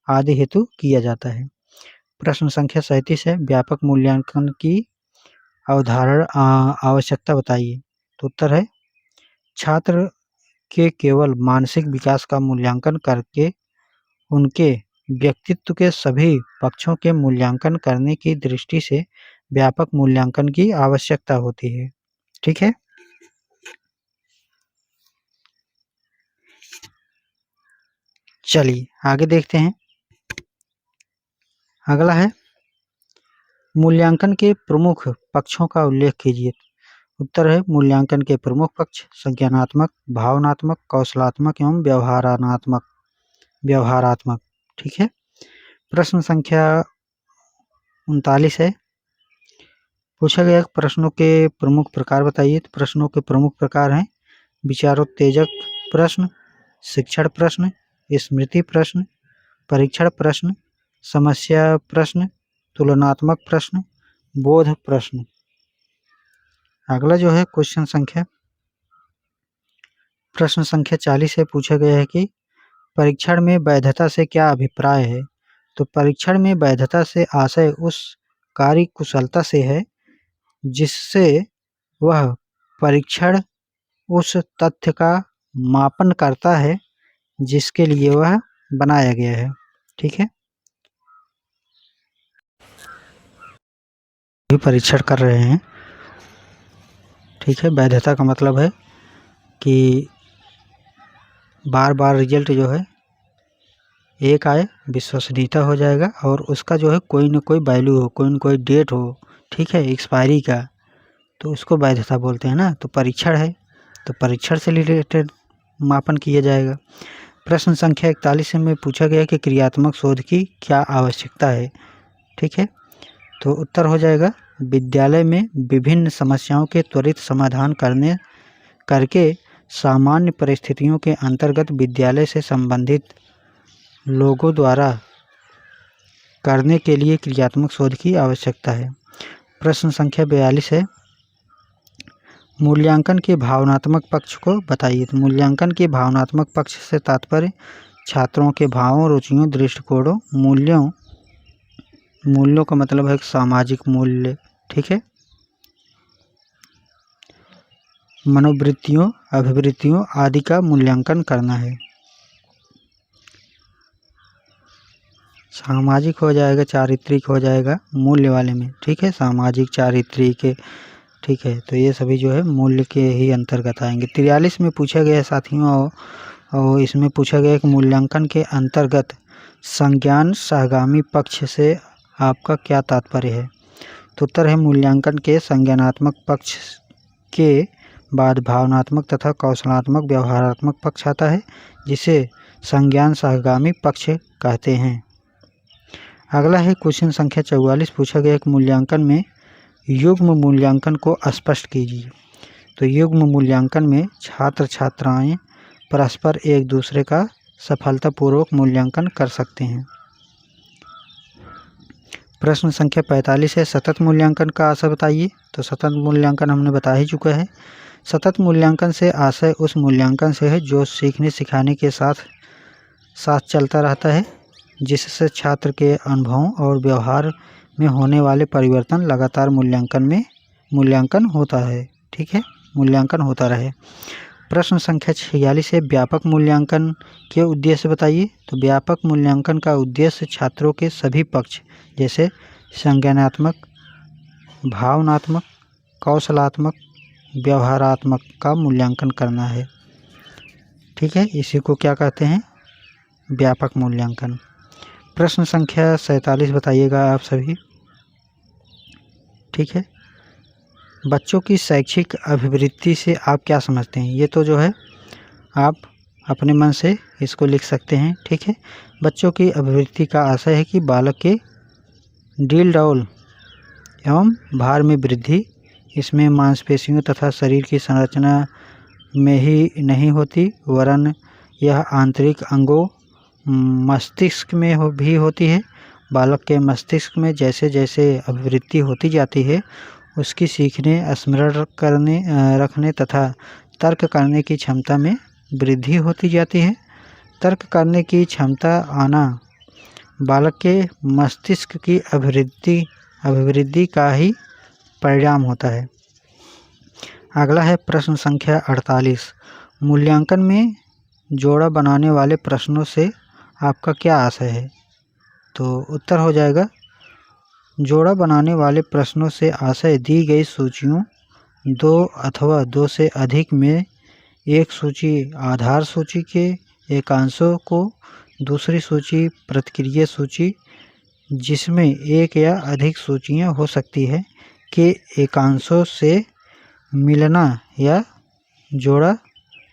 आदि हेतु किया जाता है। प्रश्न संख्या 37 है, व्यापक मूल्यांकन की अवधारणा आवश्यकता बताइए। तो उत्तर है छात्र के केवल मानसिक विकास का मूल्यांकन करके उनके व्यक्तित्व के सभी पक्षों के मूल्यांकन करने की दृष्टि से व्यापक मूल्यांकन की आवश्यकता होती है, ठीक है? चलिए आगे देखते हैं। अगला है मूल्यांकन के प्रमुख पक्षों का उल्लेख कीजिए। उत्तर है मूल्यांकन के प्रमुख पक्ष संज्ञानात्मक, भावनात्मक, कौशलात्मक एवं व्यवहारात्मक, ठीक है? प्रश्न संख्या 39 है, पूछा गया प्रश्नों के प्रमुख प्रकार बताइए। तो प्रश्नों के प्रमुख प्रकार हैं विचारोत्तेजक प्रश्न, शिक्षण प्रश्न, स्मृति प्रश्न, परीक्षण प्रश्न, समस्या प्रश्न, तुलनात्मक प्रश्न, बोध प्रश्न। अगला जो है प्रश्न संख्या 40 से पूछा गया है कि परीक्षण में वैधता से क्या अभिप्राय है? तो परीक्षण में वैधता से आशय उस कार्य कुशलता से है जिससे वह परीक्षण उस तथ्य का मापन करता है जिसके लिए वह बनाया गया है, ठीक है? भी परीक्षण कर रहे हैं, ठीक है? वैधता का मतलब है कि बार-बार रिजल्ट जो है एक आए, विश्वसनीयता हो जाएगा और उसका जो है कोई न कोई वैल्यू हो, कोई न कोई डेट हो, ठीक है? एक्सपायरी का, तो उसको वैधता बोलते हैं ना। तो परीक्षण है, तो परीक्षण से रिलेटेड मापन किया जाएगा। प्रश्न संख्या 41 में पूछा गया कि क्रियात्मक शोध की क्या आवश्यकता है, ठीक है? तो उत्तर हो जाएगा विद्यालय में विभिन्न समस्याओं के त्वरित समाधान करके सामान्य परिस्थितियों के अंतर्गत विद्यालय से संबंधित लोगों द्वारा करने के लिए क्रियात्मक शोध की आवश्यकता है। प्रश्न संख्या 42 है, मूल्यांकन के भावनात्मक पक्ष को बताइए। तो मूल्यांकन के भावनात्मक पक्ष से तात्पर्य छात्रों के भावों, रुचियों, दृष्टिकोणों, मूल्यों का मतलब है सामाजिक मूल्य, ठीक है? मनोवृत्तियों, अभिवृत्तियों आदि का मूल्यांकन करना है। सामाजिक हो जाएगा, चारित्रिक हो जाएगा मूल्य वाले में, ठीक है? सामाजिक, चारित्रिक, ठीक है, तो ये सभी जो है मूल्य के ही अंतर्गत आएंगे। 43 में पूछा गया है साथियों, और इसमें पूछा गया कि मूल्यांकन के अंतर्गत संज्ञान सहगामी पक्ष से आपका क्या तात्पर्य है। तो उत्तर है मूल्यांकन के संज्ञानात्मक पक्ष के बाद भावनात्मक तथा कौशलात्मक व्यवहारात्मक पक्ष आता है, जिसे संज्ञान सहगामी पक्ष कहते हैं। अगला है क्वेश्चन संख्या 44। पूछा गया कि मूल्यांकन में युग्म मूल्यांकन को स्पष्ट कीजिए। तो युग्म मूल्यांकन में छात्र छात्राएं परस्पर एक दूसरे का सफलतापूर्वक मूल्यांकन कर सकते हैं। प्रश्न संख्या 45 है सतत मूल्यांकन का आशय बताइए। तो सतत मूल्यांकन हमने बता ही चुका है। सतत मूल्यांकन से आशय उस मूल्यांकन से है जो सीखने सिखाने के साथ साथ चलता रहता है, जिससे छात्र के अनुभवों और व्यवहार में होने वाले परिवर्तन लगातार मूल्यांकन होता है। ठीक है, मूल्यांकन होता रहे। प्रश्न संख्या 46 है व्यापक मूल्यांकन के उद्देश्य बताइए। तो व्यापक मूल्यांकन का उद्देश्य छात्रों के सभी पक्ष जैसे संज्ञानात्मक, भावनात्मक, कौशलात्मक, व्यवहारात्मक का मूल्यांकन करना है। ठीक है, इसी को क्या कहते हैं, व्यापक मूल्यांकन। प्रश्न संख्या 47 बताइएगा आप सभी। ठीक है, बच्चों की शैक्षिक अभिवृत्ति से आप क्या समझते हैं। ये तो जो है आप अपने मन से इसको लिख सकते हैं। ठीक है, बच्चों की अभिवृत्ति का आशय है कि बालक के डील डौल एवं भार में वृद्धि, इसमें मांसपेशियों तथा शरीर की संरचना में ही नहीं होती, वरन यह आंतरिक अंगों मस्तिष्क में भी होती है। बालक के मस्तिष्क में जैसे जैसे अभिवृद्धि होती जाती है, उसकी सीखने, स्मरण करने, रखने तथा तर्क करने की क्षमता में वृद्धि होती जाती है। तर्क करने की क्षमता आना बालक के मस्तिष्क की अभिवृद्धि का ही परिणाम होता है। अगला है प्रश्न संख्या 48। मूल्यांकन में जोड़ा बनाने वाले प्रश्नों से आपका क्या आशय है। तो उत्तर हो जाएगा जोड़ा बनाने वाले प्रश्नों से आशय दी गई सूचियों, दो अथवा दो से अधिक में एक सूची आधार सूची के एकांशों को दूसरी सूची प्रतिक्रिया सूची, जिसमें एक या अधिक सूचियां हो सकती है, के एकांशों से मिलना या जोड़ा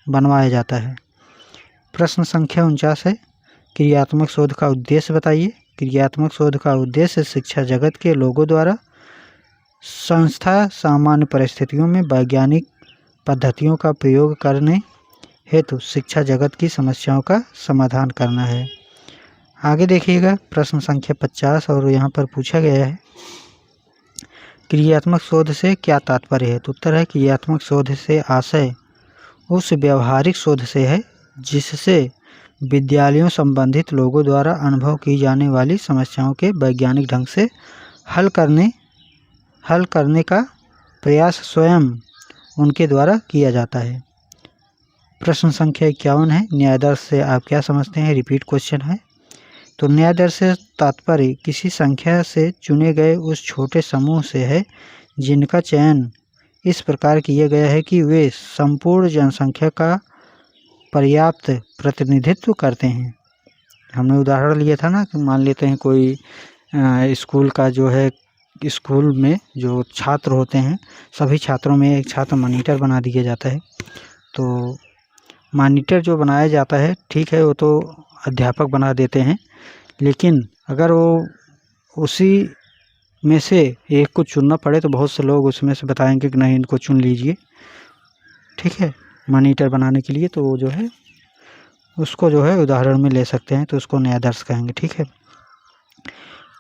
बनवाया जाता है। प्रश्न संख्या 49 है क्रियात्मक शोध का उद्देश्य बताइए। क्रियात्मक शोध का उद्देश्य शिक्षा जगत के लोगों द्वारा संस्था सामान्य परिस्थितियों में वैज्ञानिक पद्धतियों का प्रयोग करने हेतु शिक्षा जगत की समस्याओं का समाधान करना है। आगे देखिएगा प्रश्न संख्या 50, और यहाँ पर पूछा गया है क्रियात्मक शोध से क्या तात्पर्य है। तो उत्तर है क्रियात्मक शोध से आशय उस व्यवहारिक शोध से है जिससे विद्यालयों संबंधित लोगों द्वारा अनुभव की जाने वाली समस्याओं के वैज्ञानिक ढंग से हल करने का प्रयास स्वयं उनके द्वारा किया जाता है। प्रश्न संख्या 51 है न्यायादर्श से आप क्या समझते हैं। रिपीट क्वेश्चन है। तो न्यायादर्श से तात्पर्य किसी संख्या से चुने गए उस छोटे समूह से है जिनका चयन इस प्रकार किया गया है कि वे संपूर्ण जनसंख्या का पर्याप्त प्रतिनिधित्व करते हैं। हमने उदाहरण लिया था ना कि मान लेते हैं कोई स्कूल का जो है, स्कूल में जो छात्र होते हैं सभी छात्रों में एक छात्र मॉनिटर बना दिया जाता है। तो मॉनिटर जो बनाया जाता है, ठीक है, वो तो अध्यापक बना देते हैं, लेकिन अगर वो उसी में से एक को चुनना पड़े तो बहुत से लोग उसमें से बताएंगे कि नहीं इनको चुन लीजिए, ठीक है, मॉनिटर बनाने के लिए। तो वो जो है उसको जो है उदाहरण में ले सकते हैं, तो उसको न्यायादर्श कहेंगे। ठीक है।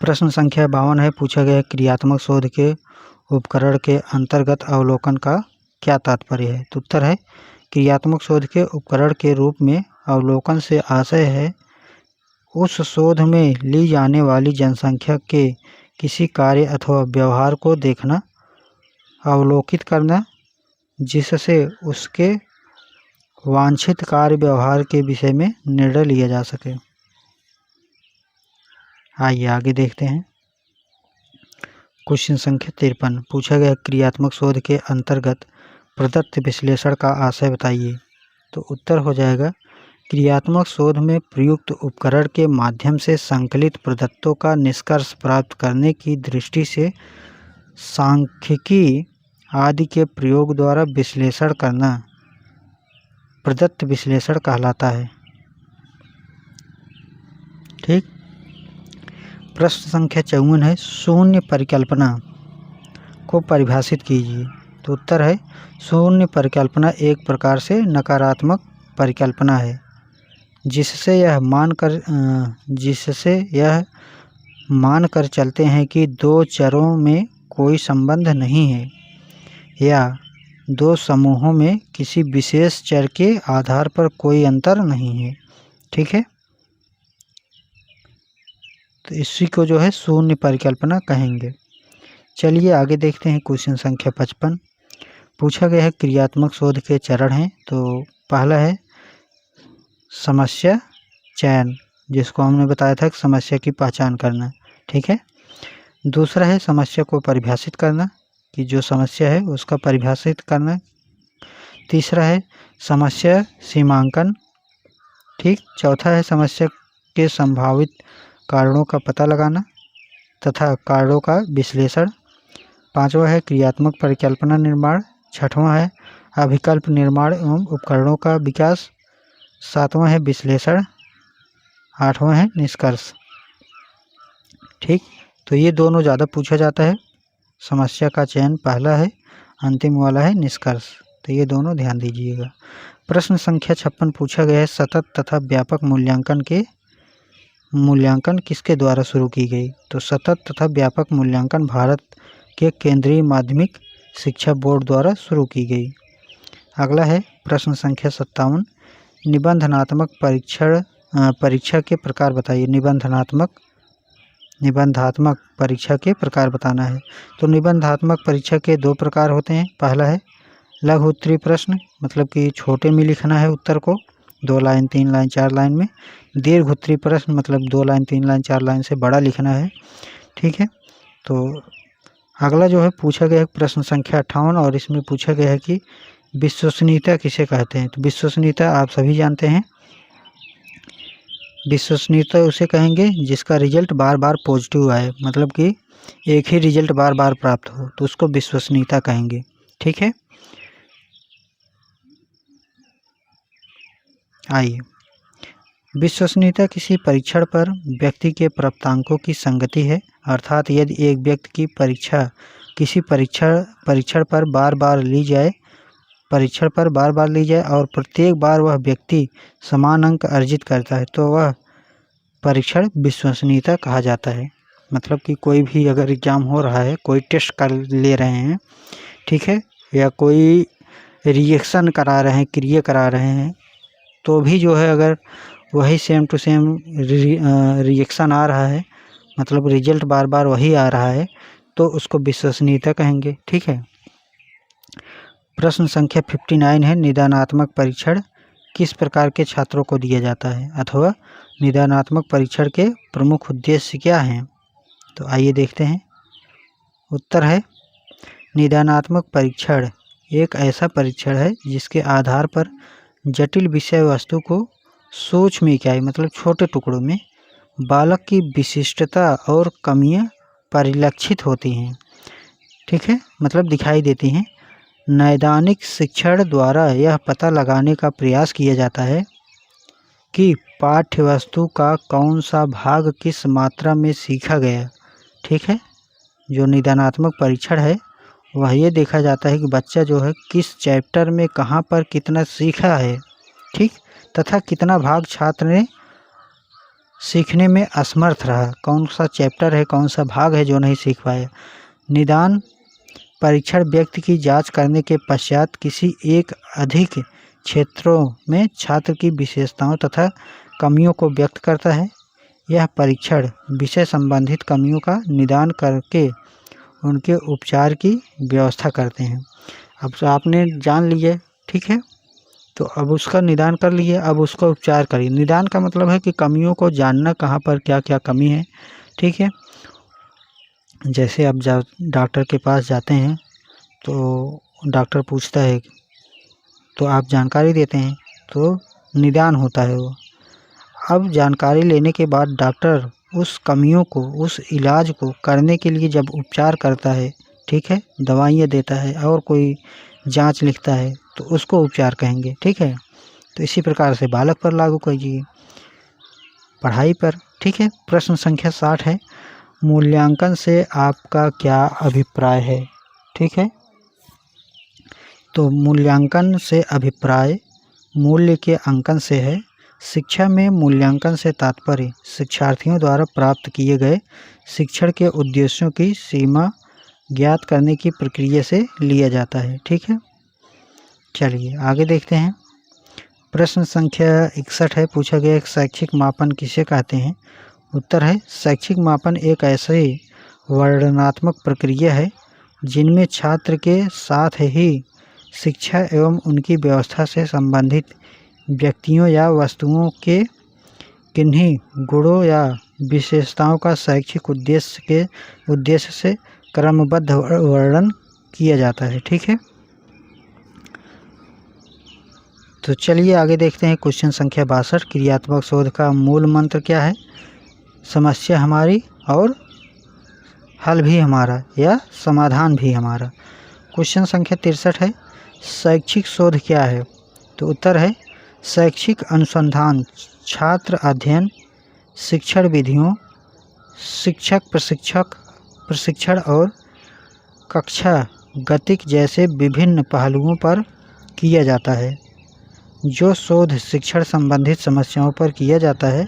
प्रश्न संख्या 52 है पूछा गया क्रियात्मक शोध के उपकरण के अंतर्गत अवलोकन का क्या तात्पर्य है। तो उत्तर है क्रियात्मक शोध के उपकरण के रूप में अवलोकन से आशय है उस शोध में ली जाने वाली जनसंख्या के किसी कार्य अथवा व्यवहार को देखना, अवलोकित करना, जिससे उसके वांछित कार्य व्यवहार के विषय में निर्णय लिया जा सके। आइए आगे देखते हैं। क्वेश्चन संख्या 53 पूछा गया क्रियात्मक शोध के अंतर्गत प्रदत्त विश्लेषण का आशय बताइए। तो उत्तर हो जाएगा क्रियात्मक शोध में प्रयुक्त उपकरण के माध्यम से संकलित प्रदत्तों का निष्कर्ष प्राप्त करने की दृष्टि से सांख्यिकी आदि के प्रयोग द्वारा विश्लेषण करना प्रदत्त विश्लेषण कहलाता है। ठीक। प्रश्न संख्या 54 है शून्य परिकल्पना को परिभाषित कीजिए। तो उत्तर है शून्य परिकल्पना एक प्रकार से नकारात्मक परिकल्पना है जिससे यह मानकर चलते हैं कि दो चरों में कोई संबंध नहीं है या दो समूहों में किसी विशेष चर के आधार पर कोई अंतर नहीं है। ठीक है, तो इसी को जो है शून्य परिकल्पना कहेंगे। चलिए आगे देखते हैं क्वेश्चन संख्या 55 पूछा गया है क्रियात्मक शोध के चरण हैं। तो पहला है समस्या चयन, जिसको हमने बताया था कि समस्या की पहचान करना। ठीक है, दूसरा है समस्या को परिभाषित करना, कि जो समस्या है उसका परिभाषित करना। तीसरा है समस्या सीमांकन। ठीक, चौथा है समस्या के संभावित कारणों का पता लगाना तथा कारणों का विश्लेषण। पांचवा है क्रियात्मक परिकल्पना निर्माण। छठवां है अभिकल्प निर्माण एवं उपकरणों का विकास। सातवां है विश्लेषण। आठवां है निष्कर्ष। ठीक, तो ये दोनों ज़्यादा पूछा जाता है। समस्या का चयन पहला है, अंतिम वाला है निष्कर्ष। तो ये दोनों ध्यान दीजिएगा। प्रश्न संख्या 56 पूछा गया है सतत तथा व्यापक मूल्यांकन किसके द्वारा शुरू की गई। तो सतत तथा व्यापक मूल्यांकन भारत के केंद्रीय माध्यमिक शिक्षा बोर्ड द्वारा शुरू की गई। अगला है प्रश्न संख्या 57 निबंधनात्मक परीक्षा के प्रकार बताइए। निबंधात्मक परीक्षा के प्रकार बताना है। तो निबंधात्मक परीक्षा के दो प्रकार होते हैं। पहला है लघु उत्तरीय प्रश्न, मतलब कि छोटे में लिखना है उत्तर को 2 लाइन 3 लाइन 4 लाइन में। दीर्घ उत्तरीय प्रश्न मतलब 2 लाइन 3 लाइन 4 लाइन से बड़ा लिखना है। ठीक है, तो अगला जो है पूछा गया है प्रश्न संख्या 58 और इसमें पूछा गया है कि विश्वसनीयता किसे कहते हैं। तो विश्वसनीयता आप सभी जानते हैं, विश्वसनीयता उसे कहेंगे जिसका रिजल्ट बार बार पॉजिटिव आए, मतलब कि एक ही रिजल्ट बार बार प्राप्त हो, तो उसको विश्वसनीयता कहेंगे। ठीक है, आइए विश्वसनीयता किसी परीक्षण पर व्यक्ति के प्राप्तांकों की संगति है। अर्थात यदि एक व्यक्ति की परीक्षा किसी परीक्षण पर बार बार ली जाए और प्रत्येक बार वह व्यक्ति समान अंक अर्जित करता है तो वह परीक्षण विश्वसनीयता कहा जाता है। मतलब कि कोई भी अगर एग्जाम हो रहा है, कोई टेस्ट कर ले रहे हैं, ठीक है, या कोई रिएक्शन करा रहे हैं, क्रिया करा रहे हैं, तो भी जो है अगर वही सेम टू सेम रिएक्शन आ रहा है, मतलब रिजल्ट बार बार वही आ रहा है, तो उसको विश्वसनीयता कहेंगे। ठीक है, प्रश्न संख्या 59 है निदानात्मक परीक्षण किस प्रकार के छात्रों को दिया जाता है, अथवा निदानात्मक परीक्षण के प्रमुख उद्देश्य क्या हैं। तो आइए देखते हैं। उत्तर है निदानात्मक परीक्षण एक ऐसा परीक्षण है जिसके आधार पर जटिल विषय वस्तु को सूक्ष्म इकाई मतलब छोटे टुकड़ों में बालक की विशिष्टता और कमियां परिलक्षित होती हैं। ठीक है, मतलब दिखाई देती हैं। नैदानिक शिक्षण द्वारा यह पता लगाने का प्रयास किया जाता है कि पाठ्यवस्तु का कौन सा भाग किस मात्रा में सीखा गया। ठीक है, जो निदानात्मक परीक्षण है वह ये देखा जाता है कि बच्चा जो है किस चैप्टर में कहाँ पर कितना सीखा है, ठीक, तथा कितना भाग छात्र ने सीखने में असमर्थ रहा, कौन सा चैप्टर है, कौन सा भाग है जो नहीं सीख पाया। निदान परीक्षण व्यक्ति की जांच करने के पश्चात किसी एक अधिक क्षेत्रों में छात्र की विशेषताओं तथा कमियों को व्यक्त करता है। यह परीक्षण विषय संबंधित कमियों का निदान करके उनके उपचार की व्यवस्था करते हैं। अब आपने जान लिया, ठीक है, तो अब उसका निदान कर लिए, अब उसका उपचार करिए। निदान का मतलब है कि कमियों को जानना, कहाँ पर क्या क्या कमी है। ठीक है, जैसे आप डॉक्टर के पास जाते हैं तो डॉक्टर पूछता है तो आप जानकारी देते हैं, तो निदान होता है वो। अब जानकारी लेने के बाद डॉक्टर उस कमियों को, उस इलाज को करने के लिए जब उपचार करता है, ठीक है, दवाइयाँ देता है और कोई जांच लिखता है, तो उसको उपचार कहेंगे, ठीक है। तो इसी प्रकार से बालक पर लागू कीजिए, पढ़ाई पर, ठीक है। प्रश्न संख्या 60 है, मूल्यांकन से आपका क्या अभिप्राय है, ठीक है। तो मूल्यांकन से अभिप्राय मूल्य के अंकन से है। शिक्षा में मूल्यांकन से तात्पर्य शिक्षार्थियों द्वारा प्राप्त किए गए शिक्षण के उद्देश्यों की सीमा ज्ञात करने की प्रक्रिया से लिया जाता है, ठीक है। चलिए आगे देखते हैं। प्रश्न संख्या 61 है, पूछा गया शैक्षिक मापन किसे कहते हैं। उत्तर है, शैक्षिक मापन एक ऐसी वर्णनात्मक प्रक्रिया है जिनमें छात्र के साथ ही शिक्षा एवं उनकी व्यवस्था से संबंधित व्यक्तियों या वस्तुओं के किन्हीं गुणों या विशेषताओं का शैक्षिक उद्देश्य से क्रमबद्ध वर्णन किया जाता है, ठीक है। तो चलिए आगे देखते हैं। क्वेश्चन संख्या 62, क्रियात्मक शोध का मूल मंत्र क्या है। समस्या हमारी और हल भी हमारा या समाधान भी हमारा। क्वेश्चन संख्या 63 है, शैक्षिक शोध क्या है। तो उत्तर है, शैक्षिक अनुसंधान छात्र अध्ययन, शिक्षण विधियों, शिक्षक प्रशिक्षण और कक्षा गतिक जैसे विभिन्न पहलुओं पर किया जाता है। जो शोध शिक्षण संबंधित समस्याओं पर किया जाता है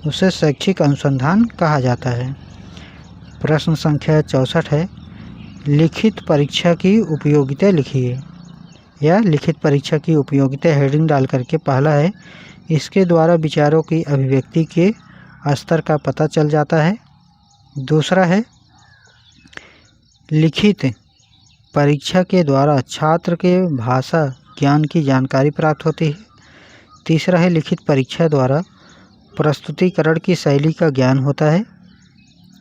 उसे शैक्षिक अनुसंधान कहा जाता है। प्रश्न संख्या 64 है, लिखित परीक्षा की उपयोगिता लिखिए या लिखित परीक्षा की उपयोगिता हेडिंग डाल करके पहला है, इसके द्वारा विचारों की अभिव्यक्ति के स्तर का पता चल जाता है। दूसरा है, लिखित परीक्षा के द्वारा छात्र के भाषा ज्ञान की जानकारी प्राप्त होती है। तीसरा है, लिखित परीक्षा द्वारा प्रस्तुतिकरण की शैली का ज्ञान होता है,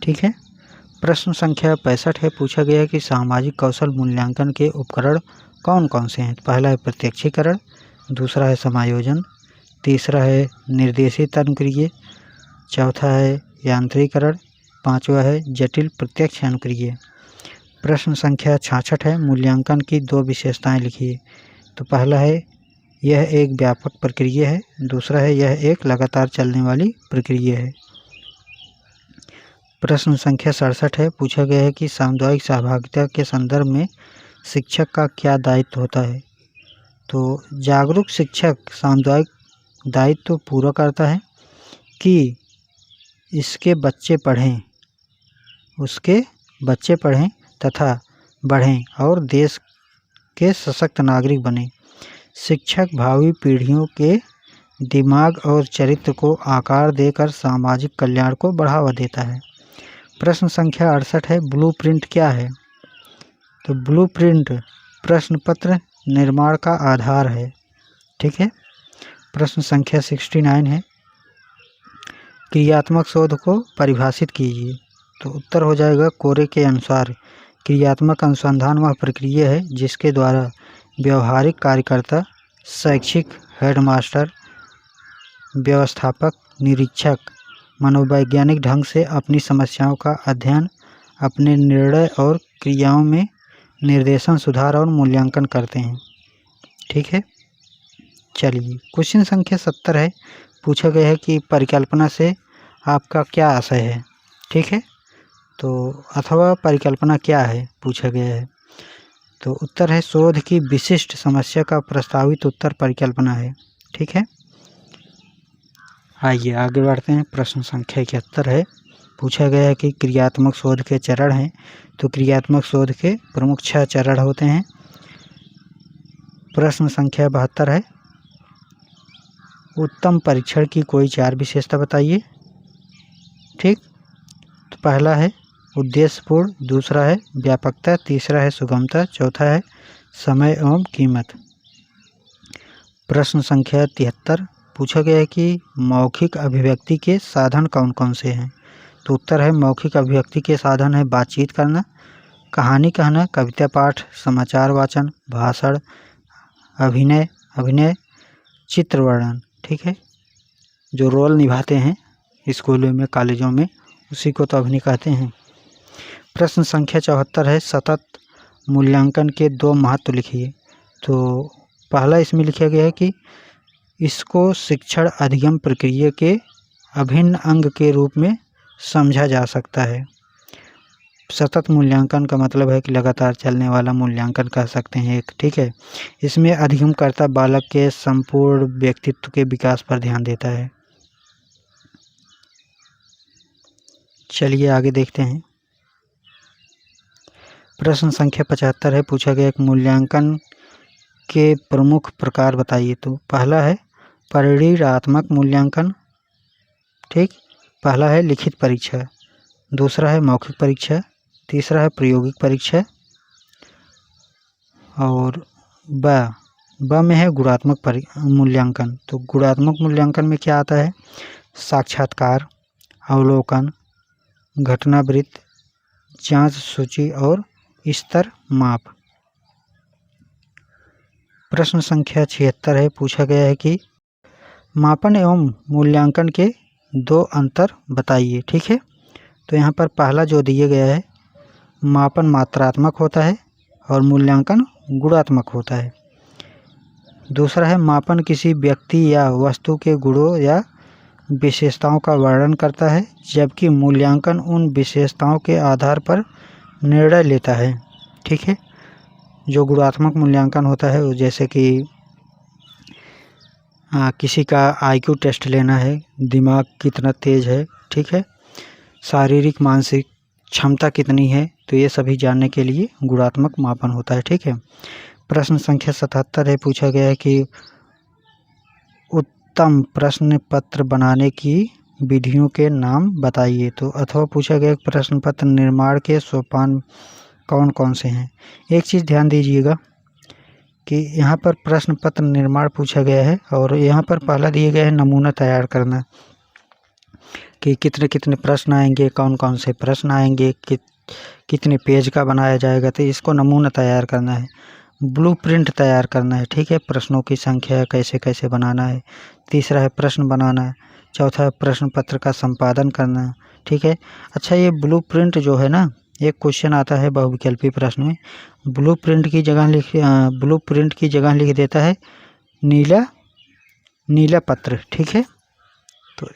ठीक है। प्रश्न संख्या 65 है, पूछा गया है कि सामाजिक कौशल मूल्यांकन के उपकरण कौन कौन से हैं। पहला है प्रत्यक्षीकरण, दूसरा है समायोजन, तीसरा है निर्देशित अनुक्रिया, चौथा है यांत्रिकरण, पांचवा है जटिल प्रत्यक्ष अनुक्रिया। प्रश्न संख्या 66 है, मूल्यांकन की दो विशेषताएं लिखिए। तो पहला है, यह एक व्यापक प्रक्रिया है, दूसरा है यह एक लगातार चलने वाली प्रक्रिया है। प्रश्न संख्या 67 है, पूछा गया है कि सामुदायिक सहभागिता के संदर्भ में शिक्षक का क्या दायित्व होता है। तो जागरूक शिक्षक सामुदायिक दायित्व पूरा करता है कि उसके बच्चे पढ़ें तथा बढ़ें और देश के सशक्त नागरिक बने। शिक्षक भावी पीढ़ियों के दिमाग और चरित्र को आकार देकर सामाजिक कल्याण को बढ़ावा देता है। प्रश्न संख्या 68 है, ब्लूप्रिंट क्या है। तो ब्लूप्रिंट प्रश्न पत्र निर्माण का आधार है, ठीक है। प्रश्न संख्या 69 है, क्रियात्मक शोध को परिभाषित कीजिए। तो उत्तर हो जाएगा, कोरे के अनुसार क्रियात्मक अनुसंधान वह प्रक्रिया है जिसके द्वारा व्यवहारिक कार्यकर्ता, शैक्षिक हेडमास्टर, व्यवस्थापक, निरीक्षक मनोवैज्ञानिक ढंग से अपनी समस्याओं का अध्ययन, अपने निर्णय और क्रियाओं में निर्देशन, सुधार और मूल्यांकन करते हैं, ठीक है। चलिए क्वेश्चन संख्या 70 है, पूछा गया है कि परिकल्पना से आपका क्या आशय है, ठीक है। तो अथवा परिकल्पना क्या है पूछा गया है। तो उत्तर है, शोध की विशिष्ट समस्या का प्रस्तावित उत्तर परिकल्पना है, ठीक है। आइए आगे बढ़ते हैं। प्रश्न संख्या 71 है, पूछा गया है कि क्रियात्मक शोध के चरण हैं। तो क्रियात्मक शोध के प्रमुख 6 चरण होते हैं। प्रश्न संख्या 72 है, उत्तम परीक्षण की कोई 4 विशेषता बताइए, ठीक। तो पहला है उद्देश्यपूर्ण, दूसरा है व्यापकता, तीसरा है सुगमता, चौथा है समय एवं कीमत। प्रश्न संख्या 73, पूछा गया है कि मौखिक अभिव्यक्ति के साधन कौन कौन से हैं। तो उत्तर है मौखिक अभिव्यक्ति के साधन है बातचीत करना, कहानी कहना, कविता पाठ, समाचार वाचन, भाषण, अभिनय, चित्र वर्णन। ठीक है, जो रोल निभाते हैं स्कूलों में कॉलेजों में उसी को तो अभिनय कहते हैं। प्रश्न संख्या 74 है सतत मूल्यांकन के 2 महत्व लिखिए। तो पहला इसमें लिखा गया है कि इसको शिक्षण अधिगम प्रक्रिया के अभिन्न अंग के रूप में समझा जा सकता है। सतत मूल्यांकन का मतलब है कि लगातार चलने वाला मूल्यांकन कह सकते हैं एक। ठीक है, इसमें अधिगमकर्ता बालक के संपूर्ण व्यक्तित्व के विकास पर ध्यान देता है। चलिए आगे देखते हैं। प्रश्न संख्या 75 है, पूछा गया एक मूल्यांकन के प्रमुख प्रकार बताइए। तो पहला है परिणात्मक मूल्यांकन। ठीक, पहला है लिखित परीक्षा, दूसरा है मौखिक परीक्षा, तीसरा है प्रायोगिक परीक्षा और ब में है गुणात्मक मूल्यांकन। तो गुणात्मक मूल्यांकन में क्या आता है? साक्षात्कार, अवलोकन, घटनावृत्त, जांच सूची और स्तर माप। प्रश्न संख्या 76 है, पूछा गया है कि मापन एवं मूल्यांकन के 2 अंतर बताइए। ठीक है, तो यहाँ पर पहला जो दिया गया है मापन मात्रात्मक होता है और मूल्यांकन गुणात्मक होता है। दूसरा है मापन किसी व्यक्ति या वस्तु के गुणों या विशेषताओं का वर्णन करता है, जबकि मूल्यांकन उन विशेषताओं के आधार पर निर्णय लेता है। ठीक है, जो गुणात्मक मूल्यांकन होता है वो जैसे कि किसी का आईक्यू टेस्ट लेना है, दिमाग कितना तेज है, ठीक है, शारीरिक मानसिक क्षमता कितनी है, तो ये सभी जानने के लिए गुणात्मक मापन होता है। ठीक है, प्रश्न संख्या 77 है, पूछा गया है कि उत्तम प्रश्न पत्र बनाने की विधियों के नाम बताइए। तो अथवा पूछा गया प्रश्न पत्र निर्माण के सोपान कौन कौन से हैं। एक चीज़ ध्यान दीजिएगा कि यहाँ पर प्रश्न पत्र निर्माण पूछा गया है और यहाँ पर पहला दिया गया है नमूना तैयार करना, कि कितने कितने प्रश्न आएंगे, कौन कौन से प्रश्न आएंगे, कितने पेज का बनाया जाएगा, तो इसको नमूना तैयार करना है। ब्लूप्रिंट तैयार करना है। ठीक है, प्रश्नों की संख्या कैसे कैसे बनाना है। तीसरा है प्रश्न बनाना है। चौथा है प्रश्न पत्र का संपादन करना। ठीक है, अच्छा ये ब्लूप्रिंट जो है ना, एक क्वेश्चन आता है बहुविकल्पी प्रश्न में, ब्लूप्रिंट की जगह लिख देता है नीला पत्र। ठीक है, तो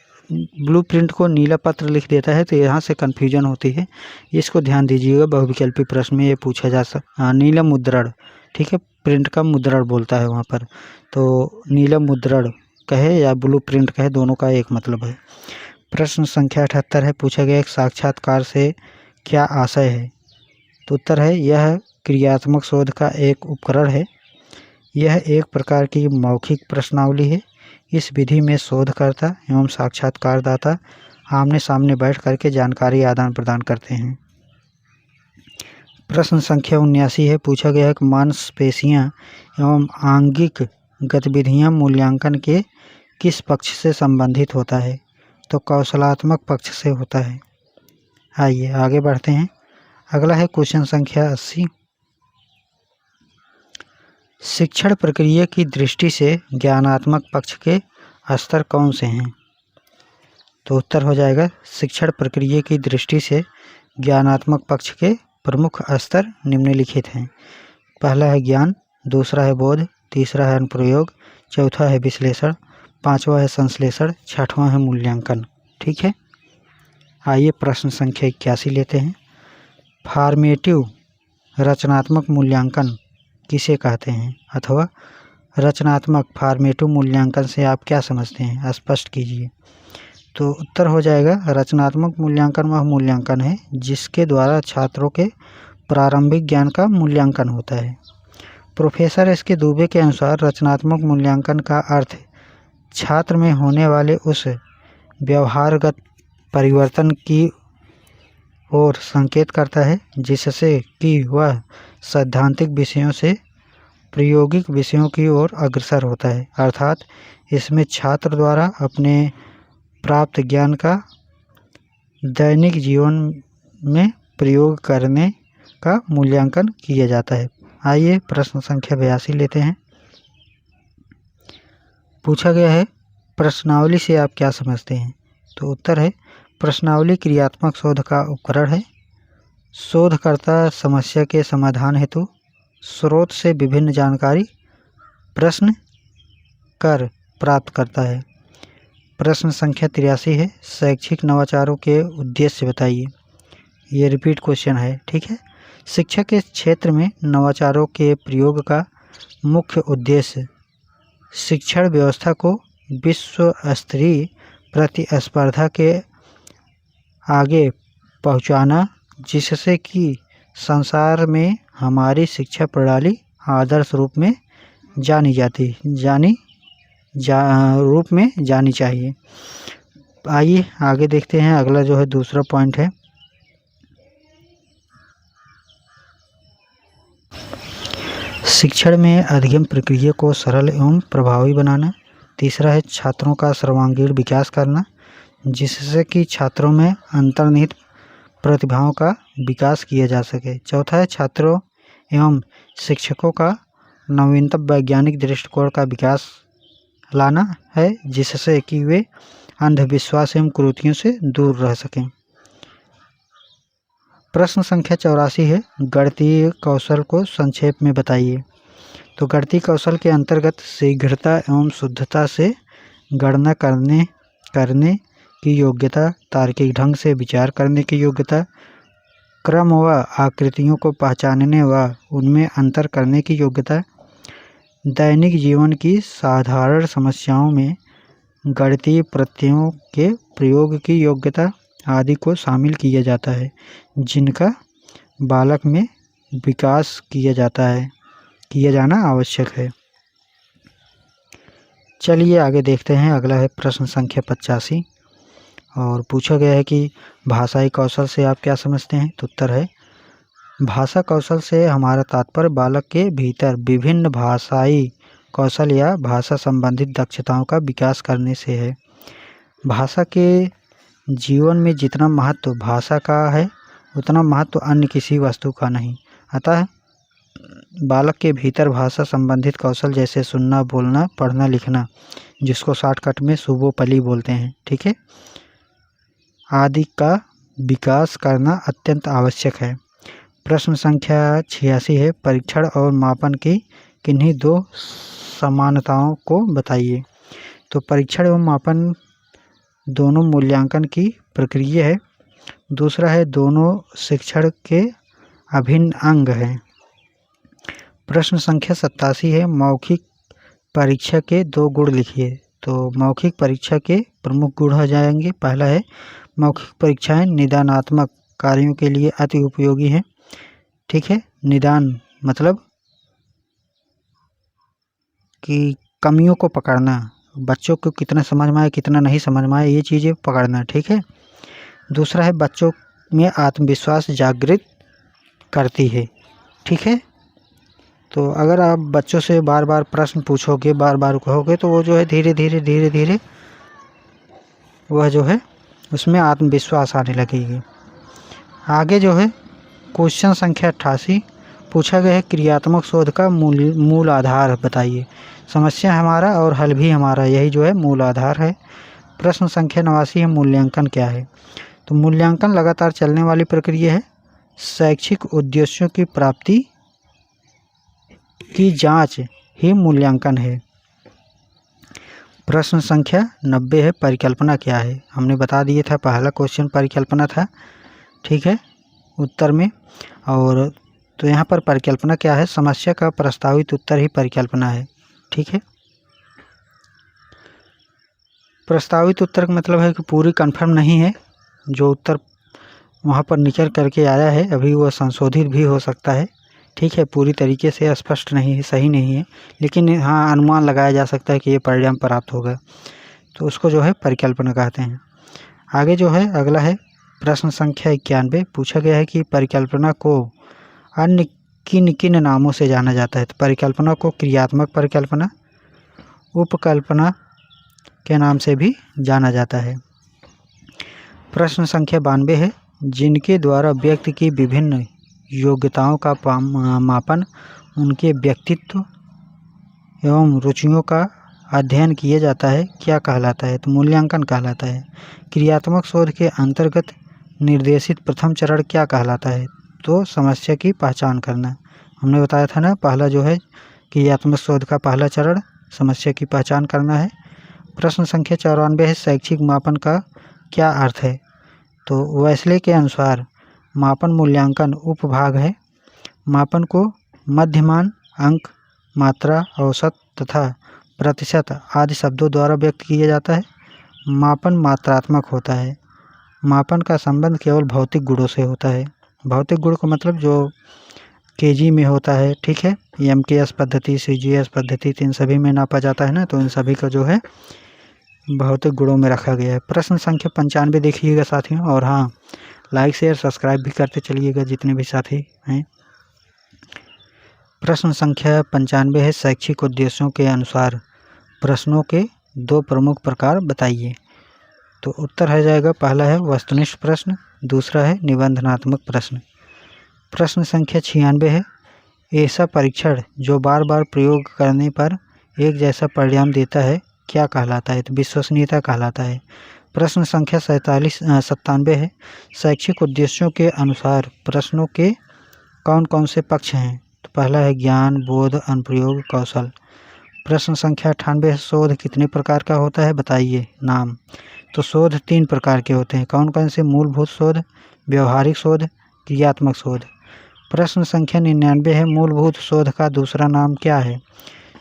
ब्लूप्रिंट को नीला पत्र लिख देता है, तो यहाँ से कन्फ्यूजन होती है, इसको ध्यान दीजिएगा। बहुविकल्पी प्रश्न में ये पूछा जा सकता, नीला मुद्रण। ठीक है, प्रिंट का मुद्रण बोलता है वहाँ पर, तो नीला मुद्रण कहे या ब्लूप्रिंट कहे, दोनों का एक मतलब है। प्रश्न संख्या 78 है, पूछा गया एक साक्षात्कार से क्या आशय है। तो उत्तर है यह क्रियात्मक शोध का एक उपकरण है। यह एक प्रकार की मौखिक प्रश्नावली है। इस विधि में शोधकर्ता एवं साक्षात्कारदाता आमने सामने बैठ करके जानकारी आदान प्रदान करते हैं। प्रश्न संख्या 79 है, पूछा गया है कि मांसपेशियां एवं आंगिक गतिविधियां मूल्यांकन के किस पक्ष से संबंधित होता है। तो कौशलात्मक पक्ष से होता है। आइए आगे बढ़ते हैं। अगला है क्वेश्चन संख्या 80, शिक्षण प्रक्रिया की दृष्टि से ज्ञानात्मक पक्ष के स्तर कौन से हैं। तो उत्तर हो जाएगा शिक्षण प्रक्रिया की दृष्टि से ज्ञानात्मक पक्ष के प्रमुख स्तर निम्नलिखित हैं। पहला है ज्ञान, दूसरा है बोध, तीसरा है अनुप्रयोग, चौथा है विश्लेषण, पांचवा है संश्लेषण, छठवां है मूल्यांकन। ठीक है, आइए प्रश्न संख्या 81 लेते हैं। फॉर्मेटिव रचनात्मक मूल्यांकन किसे कहते हैं, अथवा रचनात्मक फॉर्मेटिव मूल्यांकन से आप क्या समझते हैं, स्पष्ट कीजिए। तो उत्तर हो जाएगा रचनात्मक मूल्यांकन वह मूल्यांकन है जिसके द्वारा छात्रों के प्रारंभिक ज्ञान का मूल्यांकन होता है। प्रोफेसर एस के दुबे के अनुसार रचनात्मक मूल्यांकन का अर्थ छात्र में होने वाले उस व्यवहारगत परिवर्तन की ओर संकेत करता है जिससे कि वह सैद्धांतिक विषयों से प्रायोगिक विषयों की ओर अग्रसर होता है। अर्थात इसमें छात्र द्वारा अपने प्राप्त ज्ञान का दैनिक जीवन में प्रयोग करने का मूल्यांकन किया जाता है। आइए प्रश्न संख्या 82 लेते हैं। पूछा गया है प्रश्नावली से आप क्या समझते हैं? तो उत्तर है प्रश्नावली क्रियात्मक शोध का उपकरण है। शोधकर्ता समस्या के समाधान हेतु स्रोत से विभिन्न जानकारी प्रश्न कर प्राप्त करता है। प्रश्न संख्या 83 है शैक्षिक नवाचारों के उद्देश्य बताइए। ये रिपीट क्वेश्चन है, ठीक है। शिक्षा के क्षेत्र में नवाचारों के प्रयोग का मुख्य उद्देश्य शिक्षण व्यवस्था को विश्व स्तरीय प्रतिस्पर्धा के आगे पहुंचाना, जिससे कि संसार में हमारी शिक्षा प्रणाली आदर्श रूप में जानी चाहिए। आइए आगे देखते हैं। अगला जो है दूसरा पॉइंट है शिक्षण में अध्ययन प्रक्रिया को सरल एवं प्रभावी बनाना। तीसरा है छात्रों का सर्वांगीण विकास करना, जिससे कि छात्रों में अंतर्निहित प्रतिभाओं का विकास किया जा सके। चौथा है छात्रों एवं शिक्षकों का नवीनतम वैज्ञानिक दृष्टिकोण का विकास लाना है, जिससे कि वे अंधविश्वास एवं कुरीतियों से दूर रह सकें। प्रश्न संख्या 84 है गणितीय कौशल को संक्षेप में बताइए। तो गणितीय कौशल के अंतर्गत शीघ्रता एवं शुद्धता से गणना करने की योग्यता, तार्किक ढंग से विचार करने की योग्यता, क्रम व आकृतियों को पहचानने व उनमें अंतर करने की योग्यता, दैनिक जीवन की साधारण समस्याओं में गणितीय प्रत्ययों के प्रयोग की योग्यता आदि को शामिल किया जाता है, जिनका बालक में विकास किया जाना आवश्यक है। चलिए आगे देखते हैं। अगला है प्रश्न संख्या 85 और पूछा गया है कि भाषाई कौशल से आप क्या समझते हैं? तो उत्तर है भाषा कौशल से हमारा तात्पर्य बालक के भीतर विभिन्न भाषाई कौशल या भाषा संबंधित दक्षताओं का विकास करने से है। भाषा के जीवन में जितना महत्व भाषा का है, उतना महत्व अन्य किसी वस्तु का नहीं। अतः बालक के भीतर भाषा संबंधित कौशल जैसे सुनना, बोलना, पढ़ना, लिखना, जिसको शॉर्टकट में सुबोपली बोलते हैं, ठीक है, आदि का विकास करना अत्यंत आवश्यक है। प्रश्न संख्या 86 है परीक्षण और मापन की किन्हीं दो समानताओं को बताइए। तो परीक्षण एवं मापन दोनों मूल्यांकन की प्रक्रिया है। दूसरा है दोनों शिक्षण के अभिन्न अंग हैं। प्रश्न संख्या 87 है मौखिक परीक्षा के 2 गुण लिखिए। तो मौखिक परीक्षा के प्रमुख गुण हो जाएंगे। पहला है मौखिक परीक्षाएं निदानात्मक कार्यों के लिए अति उपयोगी हैं, ठीक है। निदान मतलब कि कमियों को पकड़ना, बच्चों को कितना समझ में आए कितना नहीं समझ में आए, ये चीज़ें पकड़ना, ठीक है। दूसरा है बच्चों में आत्मविश्वास जागृत करती है, ठीक है। तो अगर आप बच्चों से बार बार प्रश्न पूछोगे, बार बार कहोगे, तो वो जो है धीरे धीरे वह जो है उसमें आत्मविश्वास आने लगेगी। आगे जो है क्वेश्चन संख्या 88 पूछा गया है क्रियात्मक शोध का मूल आधार बताइए। समस्या हमारा और हल भी हमारा, यही जो है मूल आधार है। प्रश्न संख्या 89 है मूल्यांकन क्या है। तो मूल्यांकन लगातार चलने वाली प्रक्रिया है। शैक्षिक उद्देश्यों की प्राप्ति की जांच ही मूल्यांकन है। प्रश्न संख्या 90 है परिकल्पना क्या है। हमने बता दिया था, पहला क्वेश्चन परिकल्पना था, ठीक है, उत्तर में। और तो यहाँ पर परिकल्पना क्या है, समस्या का प्रस्तावित उत्तर ही परिकल्पना है, ठीक है। प्रस्तावित उत्तर का मतलब है कि पूरी कंफर्म नहीं है, जो उत्तर वहाँ पर निकल करके आया है अभी वह संशोधित भी हो सकता है, ठीक है, पूरी तरीके से स्पष्ट नहीं है, सही नहीं है, लेकिन हाँ अनुमान लगाया जा सकता है कि ये परिणाम प्राप्त होगा, तो उसको जो है परिकल्पना कहते हैं। आगे जो है अगला है प्रश्न संख्या 91 पूछा गया है कि परिकल्पना को अन्य किन किन नामों से जाना जाता है। तो परिकल्पना को क्रियात्मक परिकल्पना, उपकल्पना के नाम से भी जाना जाता है। प्रश्न संख्या 92 है, जिनके द्वारा व्यक्ति की विभिन्न योग्यताओं का मापन उनके व्यक्तित्व एवं रुचियों का अध्ययन किया जाता है, क्या कहलाता है? तो मूल्यांकन कहलाता है। क्रियात्मक शोध के अंतर्गत निर्देशित प्रथम चरण क्या कहलाता है? तो समस्या की पहचान करना। हमने बताया था ना, पहला जो है क्रियात्मक शोध का पहला चरण समस्या की पहचान करना है। प्रश्न संख्या 94 है, शैक्षिक मापन का क्या अर्थ है? तो वेस्ले के अनुसार मापन मूल्यांकन उपभाग है। मापन को मध्यमान, अंक, मात्रा, औसत तथा प्रतिशत आदि शब्दों द्वारा व्यक्त किया जाता है। मापन मात्रात्मक होता है। मापन का संबंध केवल भौतिक गुणों से होता है। भौतिक गुण का मतलब जो केजी में होता है, ठीक है, एमकेएस पद्धति, सीजीएस पद्धति, इन सभी में नापा जाता है ना, तो इन सभी का जो है भौतिक गुणों में रखा गया है। प्रश्न संख्या 95 देखिएगा साथियों, और हाँ, लाइक शेयर सब्सक्राइब भी करते चलिएगा जितने भी साथी हैं। प्रश्न संख्या 95 है, शैक्षिक उद्देश्यों के अनुसार प्रश्नों के दो प्रमुख प्रकार बताइए। तो उत्तर है जाएगा, पहला है वस्तुनिष्ठ प्रश्न, दूसरा है निबंधनात्मक प्रश्न। प्रश्न संख्या 96 है, ऐसा परीक्षण जो बार बार प्रयोग करने पर एक जैसा परिणाम देता है क्या कहलाता है? तो विश्वसनीयता कहलाता है। प्रश्न संख्या 97 है, शैक्षिक उद्देश्यों के अनुसार प्रश्नों के कौन कौन से पक्ष हैं? तो पहला है ज्ञान, बोध, अनुप्रयोग, कौशल। प्रश्न संख्या 98 है, शोध कितने प्रकार का होता है बताइए, नाम। तो शोध 3 प्रकार के होते हैं, कौन कौन से? मूलभूत शोध, व्यवहारिक शोध, क्रियात्मक शोध। प्रश्न संख्या 99 है, मूलभूत शोध का दूसरा नाम क्या है?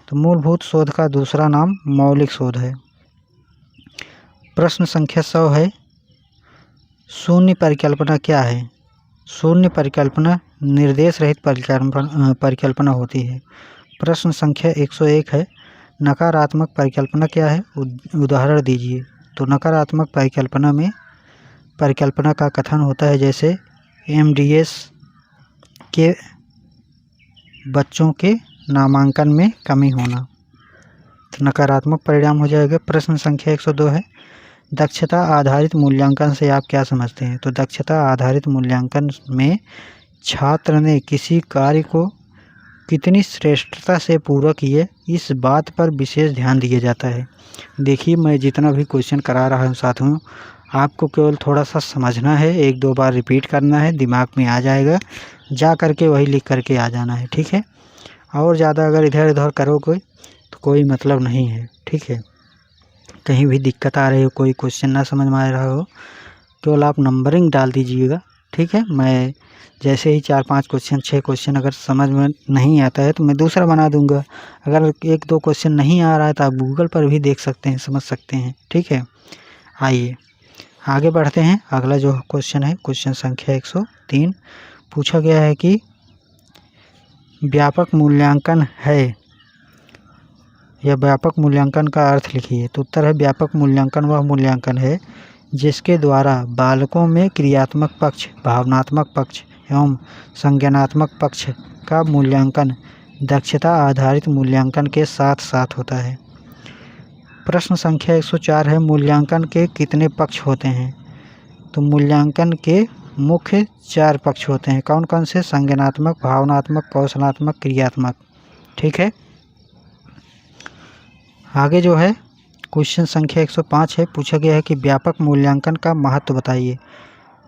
तो मूलभूत शोध का दूसरा नाम मौलिक शोध है। प्रश्न संख्या 100 है, शून्य परिकल्पना क्या है? शून्य परिकल्पना निर्देश रहित परिकल्पना होती है। प्रश्न संख्या 101 है, नकारात्मक परिकल्पना क्या है? उदाहरण दीजिए। तो नकारात्मक परिकल्पना का कथन होता है जैसे एमडीएस के बच्चों के नामांकन में कमी होना, तो नकारात्मक परिणाम हो जाएगा। प्रश्न संख्या 102 है, दक्षता आधारित मूल्यांकन से आप क्या समझते हैं? तो दक्षता आधारित मूल्यांकन में छात्र ने किसी कार्य को कितनी श्रेष्ठता से पूरा किए, इस बात पर विशेष ध्यान दिया जाता है। देखिए, मैं जितना भी क्वेश्चन करा रहा हूँ साथियों, आपको केवल थोड़ा सा समझना है, 1-2 बार रिपीट करना है, दिमाग में आ जाएगा, जा करके वही लिख करके आ जाना है, ठीक है। और ज़्यादा अगर इधर उधर करोगे तो कोई मतलब नहीं है, ठीक है। कहीं भी दिक्कत आ रही हो, कोई क्वेश्चन ना समझ में आ रहा हो, केवल आप नंबरिंग डाल दीजिएगा, ठीक है। मैं जैसे ही 4-5 क्वेश्चन 6 क्वेश्चन अगर समझ में नहीं आता है तो मैं दूसरा बना दूंगा। अगर 1-2 क्वेश्चन नहीं आ रहा है तो आप गूगल पर भी देख सकते हैं, समझ सकते हैं, ठीक है। आइए आगे बढ़ते हैं। अगला जो क्वेश्चन है, क्वेश्चन संख्या 103, पूछा गया है कि व्यापक मूल्यांकन है या व्यापक मूल्यांकन का अर्थ लिखिए। तो उत्तर है, व्यापक मूल्यांकन वह मूल्यांकन है जिसके द्वारा बालकों में क्रियात्मक पक्ष, भावनात्मक पक्ष एवं संज्ञानात्मक पक्ष का मूल्यांकन दक्षता आधारित मूल्यांकन के साथ साथ होता है। प्रश्न संख्या 104 है, मूल्यांकन के कितने पक्ष होते हैं? तो मूल्यांकन के मुख्य 4 पक्ष होते हैं, कौन कौन से? संज्ञानात्मक, भावनात्मक, कौशलात्मक, क्रियात्मक, ठीक है। आगे जो है क्वेश्चन संख्या 105 है, पूछा गया है कि व्यापक मूल्यांकन का महत्व बताइए।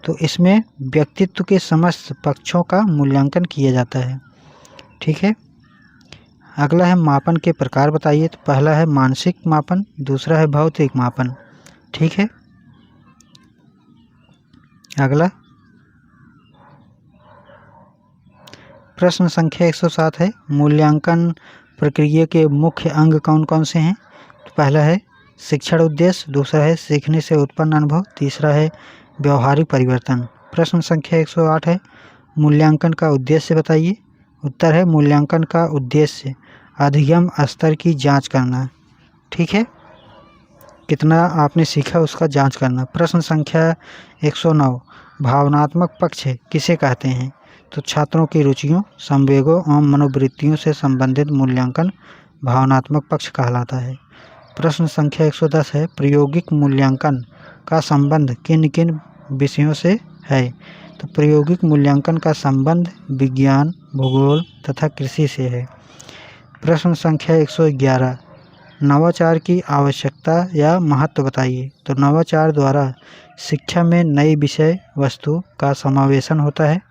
तो इसमें व्यक्तित्व के समस्त पक्षों का मूल्यांकन किया जाता है, ठीक है। अगला है मापन के प्रकार बताइए। तो पहला है मानसिक मापन, दूसरा है भौतिक मापन, ठीक है। अगला प्रश्न संख्या 107 है, मूल्यांकन प्रक्रिया के मुख्य अंग कौन कौन से हैं? तो पहला है शिक्षण उद्देश्य, दूसरा है सीखने से उत्पन्न अनुभव, तीसरा है व्यवहारिक परिवर्तन। प्रश्न संख्या 108 है, मूल्यांकन का उद्देश्य बताइए। उत्तर है, मूल्यांकन का उद्देश्य अधिगम स्तर की जांच करना, ठीक है, कितना आपने सीखा उसका जांच करना। प्रश्न संख्या 109, भावनात्मक पक्ष किसे कहते हैं? तो छात्रों की रुचियों, संवेगों एवं मनोवृत्तियों से संबंधित मूल्यांकन भावनात्मक पक्ष कहलाता है। प्रश्न संख्या 110 है, प्रायोगिक मूल्यांकन का संबंध किन किन विषयों से है। तो प्रायोगिक मूल्यांकन का संबंध विज्ञान, भूगोल तथा कृषि से है। प्रश्न संख्या 111, नवाचार की आवश्यकता या महत्व बताइए। तो नवाचार द्वारा शिक्षा में नई विषय वस्तु का समावेशन होता है।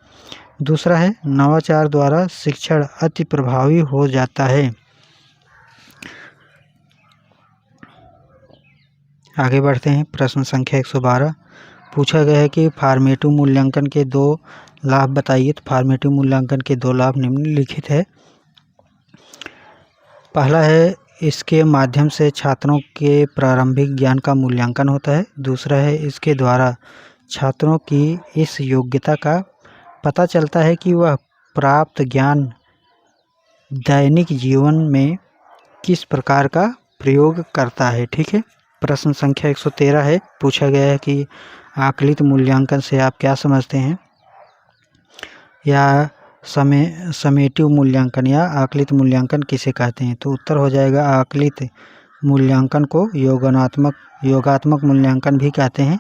दूसरा है नवाचार द्वारा शिक्षण अति प्रभावी हो जाता है। आगे बढ़ते हैं। प्रश्न संख्या 112, पूछा गया है कि फॉर्मेटिव मूल्यांकन के 2 लाभ बताइए। तो फॉर्मेटिव मूल्यांकन के 2 लाभ निम्नलिखित है। पहला है इसके माध्यम से छात्रों के प्रारंभिक ज्ञान का मूल्यांकन होता है। दूसरा है इसके द्वारा छात्रों की इस योग्यता का पता चलता है कि वह प्राप्त ज्ञान दैनिक जीवन में किस प्रकार का प्रयोग करता है। ठीक है। प्रश्न संख्या 113 है। पूछा गया है कि आकलित मूल्यांकन से आप क्या समझते हैं, या समेटिव मूल्यांकन या आकलित मूल्यांकन किसे कहते हैं। तो उत्तर हो जाएगा आकलित मूल्यांकन को योगात्मक मूल्यांकन भी कहते हैं।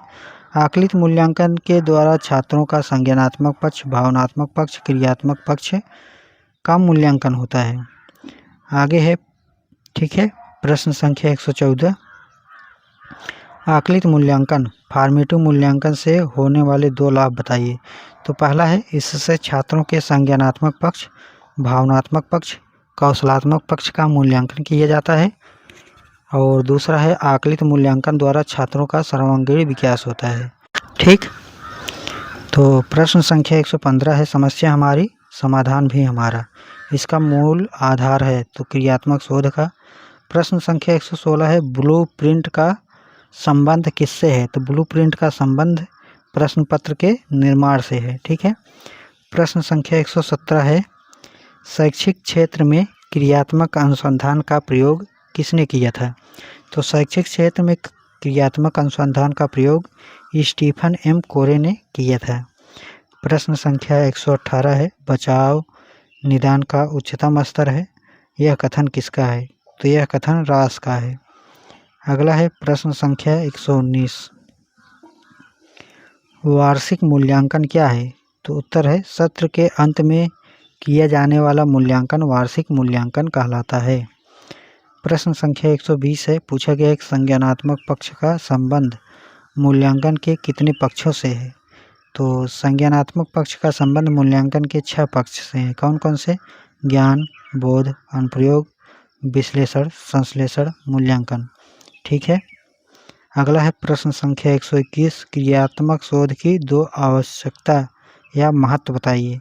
आकलित मूल्यांकन के द्वारा छात्रों का संज्ञानात्मक पक्ष, भावनात्मक पक्ष, क्रियात्मक पक्ष का मूल्यांकन होता है। आगे है, ठीक है, प्रश्न संख्या 114, आकलित मूल्यांकन फॉर्मेटिव मूल्यांकन से होने वाले 2 लाभ बताइए। तो पहला है इससे छात्रों के संज्ञानात्मक पक्ष, भावनात्मक पक्ष, कौशलात्मक पक्ष का मूल्यांकन किया जाता है। और दूसरा है आकलित मूल्यांकन द्वारा छात्रों का सर्वांगीण विकास होता है। ठीक। तो प्रश्न संख्या 115 है, समस्या हमारी समाधान भी हमारा, इसका मूल आधार है तो क्रियात्मक शोध का। प्रश्न संख्या 116 है, ब्लूप्रिंट का संबंध किससे है। तो ब्लूप्रिंट का संबंध प्रश्न पत्र के निर्माण से है। ठीक है। प्रश्न संख्या 117 है, शैक्षिक क्षेत्र में क्रियात्मक अनुसंधान का प्रयोग किसने किया था। तो शैक्षिक क्षेत्र में क्रियात्मक अनुसंधान का प्रयोग स्टीफन एम कोरे ने किया था। प्रश्न संख्या 118 है, बचाव निदान का उच्चतम स्तर है, यह कथन किसका है। तो यह कथन रास का है। अगला है प्रश्न संख्या 119, वार्षिक मूल्यांकन क्या है। तो उत्तर है सत्र के अंत में किया जाने वाला मूल्यांकन वार्षिक मूल्यांकन कहलाता है। प्रश्न संख्या 120 है, पूछा गया एक संज्ञानात्मक पक्ष का संबंध मूल्यांकन के कितने पक्षों से है। तो संज्ञानात्मक पक्ष का संबंध मूल्यांकन के 6 पक्ष से है। कौन कौन से, ज्ञान, बोध, अनुप्रयोग, विश्लेषण, संश्लेषण, मूल्यांकन। ठीक है। अगला है प्रश्न संख्या 121, क्रियात्मक शोध की 2 आवश्यकता या महत्व बताइए।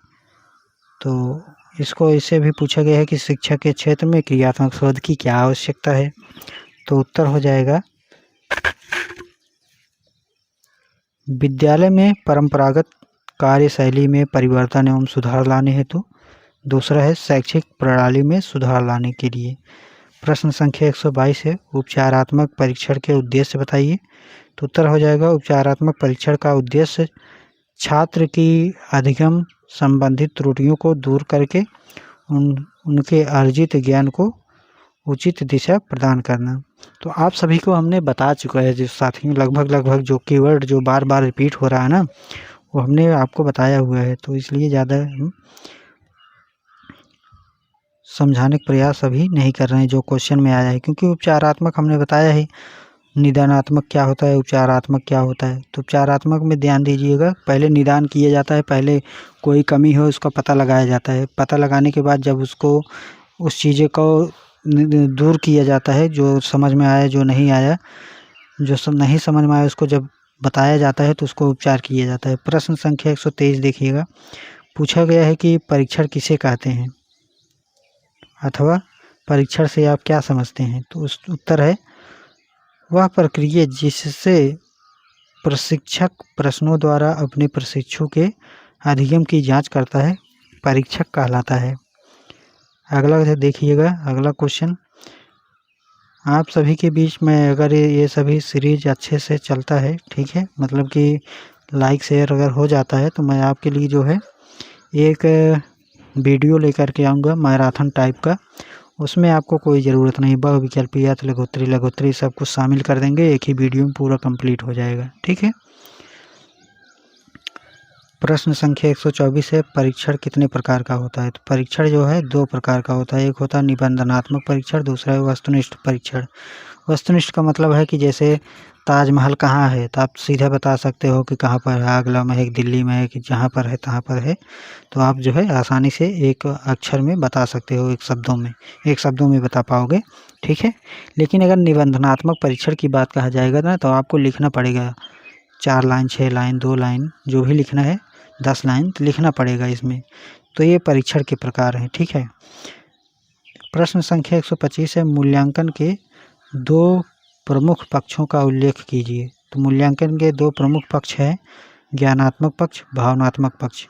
तो इसको इससे भी पूछा गया है कि शिक्षा के क्षेत्र में क्रियात्मक शोध की क्या आवश्यकता है। तो उत्तर हो जाएगा विद्यालय में परंपरागत कार्यशैली में परिवर्तन एवं सुधार लाने हेतु। दूसरा है शैक्षिक प्रणाली में सुधार लाने के लिए। प्रश्न संख्या 122 है, उपचारात्मक परीक्षण के उद्देश्य बताइए। तो उत्तर हो जाएगा उपचारात्मक परीक्षण का उद्देश्य छात्र की अधिगम संबंधित त्रुटियों को दूर करके उनके अर्जित ज्ञान को उचित दिशा प्रदान करना। तो आप सभी को हमने बता चुका है जो साथियों, लगभग जो कीवर्ड जो बार बार रिपीट हो रहा है ना, वो हमने आपको बताया हुआ है। तो इसलिए ज़्यादा समझाने का प्रयास अभी नहीं कर रहे हैं जो क्वेश्चन में आया है, क्योंकि उपचारात्मक हमने बताया है, निदानात्मक क्या होता है, उपचारात्मक क्या होता है। तो उपचारात्मक में ध्यान दीजिएगा, पहले निदान किया जाता है, पहले कोई कमी हो उसका पता लगाया जाता है। पता लगाने के बाद जब उसको उस चीज़ों को दूर किया जाता है, जो समझ में आया, जो नहीं आया, जो नहीं समझ में आया उसको जब बताया जाता है तो उसको उपचार किया जाता है। प्रश्न संख्या 123 देखिएगा, पूछा गया है कि परीक्षण किसे कहते हैं अथवा परीक्षण से आप क्या समझते हैं। तो उस उत्तर है वह प्रक्रिया जिससे प्रशिक्षक प्रश्नों द्वारा अपने प्रशिक्षु के अधिगम की जांच करता है, परीक्षक कहलाता है। अगला देखिएगा, अगला क्वेश्चन, आप सभी के बीच में अगर ये सभी सीरीज अच्छे से चलता है, ठीक है, मतलब कि लाइक शेयर अगर हो जाता है, तो मैं आपके लिए जो है एक वीडियो लेकर के आऊँगा मैराथन टाइप का। उसमें आपको कोई ज़रूरत नहीं, बहुविकल्पीय, लघुत्तरी सब कुछ शामिल कर देंगे, एक ही वीडियो में पूरा कंप्लीट हो जाएगा। ठीक है। प्रश्न संख्या 124 है, परीक्षण कितने प्रकार का होता है? तो परीक्षण जो है 2 प्रकार का होता है, एक होता है निबंधनात्मक परीक्षण, दूसरा है वस्तुनिष्ठ परीक्षण। वस्तुनिष्ठ का मतलब है कि जैसे ताजमहल कहाँ है, तो आप सीधा बता सकते हो कि कहाँ पर है, आगरा में है कि दिल्ली में है कि जहाँ पर है तहाँ पर है। तो आप जो है आसानी से एक अक्षर में बता सकते हो, एक शब्दों में बता पाओगे, ठीक है। लेकिन अगर निबंधनात्मक परीक्षण की बात कहा जाएगा ना, तो आपको लिखना पड़ेगा 4 लाइन, 6 लाइन, 2 लाइन, जो भी लिखना है 10 लाइन तो लिखना पड़ेगा इसमें। तो ये परीक्षण के प्रकार हैं, ठीक है। प्रश्न संख्या 125 है, मूल्यांकन के 2 प्रमुख पक्षों का उल्लेख कीजिए। तो मूल्यांकन के 2 प्रमुख पक्ष हैं, ज्ञानात्मक पक्ष, भावनात्मक पक्ष।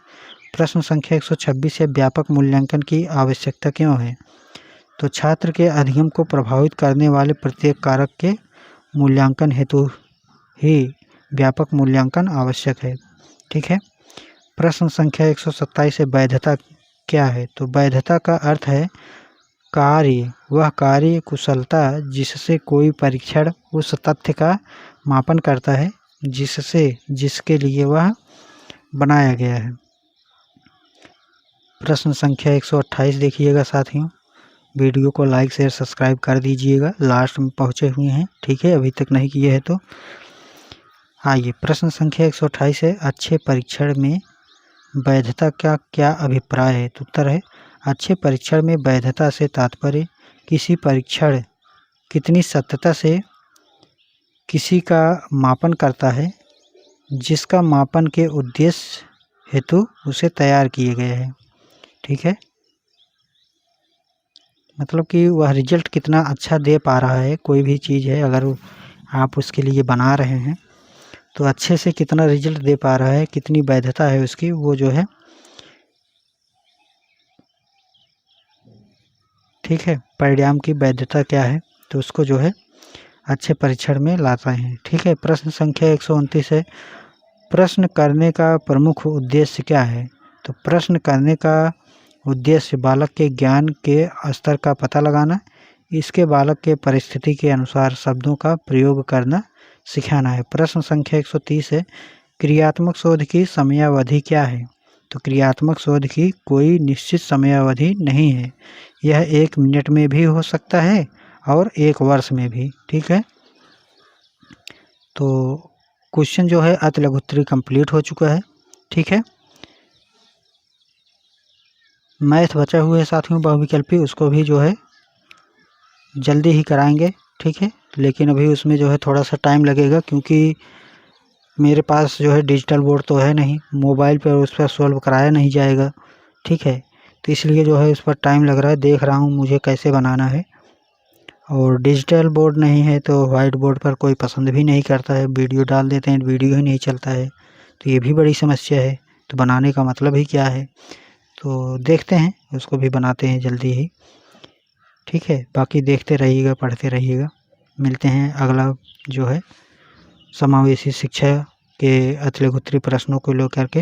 प्रश्न संख्या 126 है, व्यापक मूल्यांकन की आवश्यकता क्यों है? तो छात्र के अधिगम को प्रभावित करने वाले प्रत्येक कारक के मूल्यांकन हेतु ही व्यापक मूल्यांकन आवश्यक है, ठीक है। प्रश्न संख्या 127 है, वैधता क्या है? तो वैधता का अर्थ है वह कार्य कुशलता जिससे कोई परीक्षण उस तथ्य का मापन करता है जिसके लिए वह बनाया गया है। प्रश्न संख्या 128 देखिएगा साथियों, वीडियो को लाइक शेयर सब्सक्राइब कर दीजिएगा, लास्ट में पहुँचे हुए हैं, ठीक है, अभी तक नहीं किए हैं तो। आइए, प्रश्न संख्या 128 है, अच्छे परीक्षण में वैधता का क्या अभिप्राय है? तो उत्तर है, अच्छे परीक्षण में वैधता से तात्पर्य किसी परीक्षण कितनी सत्यता से किसी का मापन करता है, जिसका मापन के उद्देश्य हेतु उसे तैयार किए गए हैं, ठीक है। मतलब कि वह रिजल्ट कितना अच्छा दे पा रहा है, कोई भी चीज़ है अगर आप उसके लिए बना रहे हैं तो अच्छे से कितना रिजल्ट दे पा रहा है, कितनी वैधता है उसकी, वो जो है, ठीक है, परिणाम की वैधता क्या है, तो उसको जो है अच्छे परीक्षण में लाते हैं, ठीक है। प्रश्न संख्या 129 है, प्रश्न करने का प्रमुख उद्देश्य क्या है? तो प्रश्न करने का उद्देश्य बालक के ज्ञान के स्तर का पता लगाना, इसके बालक के परिस्थिति के अनुसार शब्दों का प्रयोग करना सिखाना है। प्रश्न संख्या 130 है, क्रियात्मक शोध की समयावधि क्या है? तो क्रियात्मक शोध की कोई निश्चित समयावधि नहीं है, यह 1 मिनट में भी हो सकता है और 1 वर्ष में भी, ठीक है। तो क्वेश्चन जो है अति लघु उत्तरीय कंप्लीट हो चुका है, ठीक है। मैथ बचा हुआ है साथियों बहुविकल्पी, उसको भी जो है जल्दी ही कराएंगे, ठीक है। लेकिन अभी उसमें जो है थोड़ा सा टाइम लगेगा, क्योंकि मेरे पास जो है डिजिटल बोर्ड तो है नहीं, मोबाइल पर उस पर सॉल्व कराया नहीं जाएगा, ठीक है। तो इसलिए जो है उस पर टाइम लग रहा है, देख रहा हूँ मुझे कैसे बनाना है। और डिजिटल बोर्ड नहीं है तो वाइट बोर्ड पर कोई पसंद भी नहीं करता है, वीडियो डाल देते हैं वीडियो ही नहीं चलता है, तो ये भी बड़ी समस्या है। तो बनाने का मतलब ही क्या है? तो देखते हैं, उसको भी बनाते हैं जल्दी ही, ठीक है। बाकी देखते रहिएगा, पढ़ते रहिएगा। मिलते हैं अगला जो है समावेशी शिक्षा के अति लघु उत्तरीय प्रश्नों को लेकर के।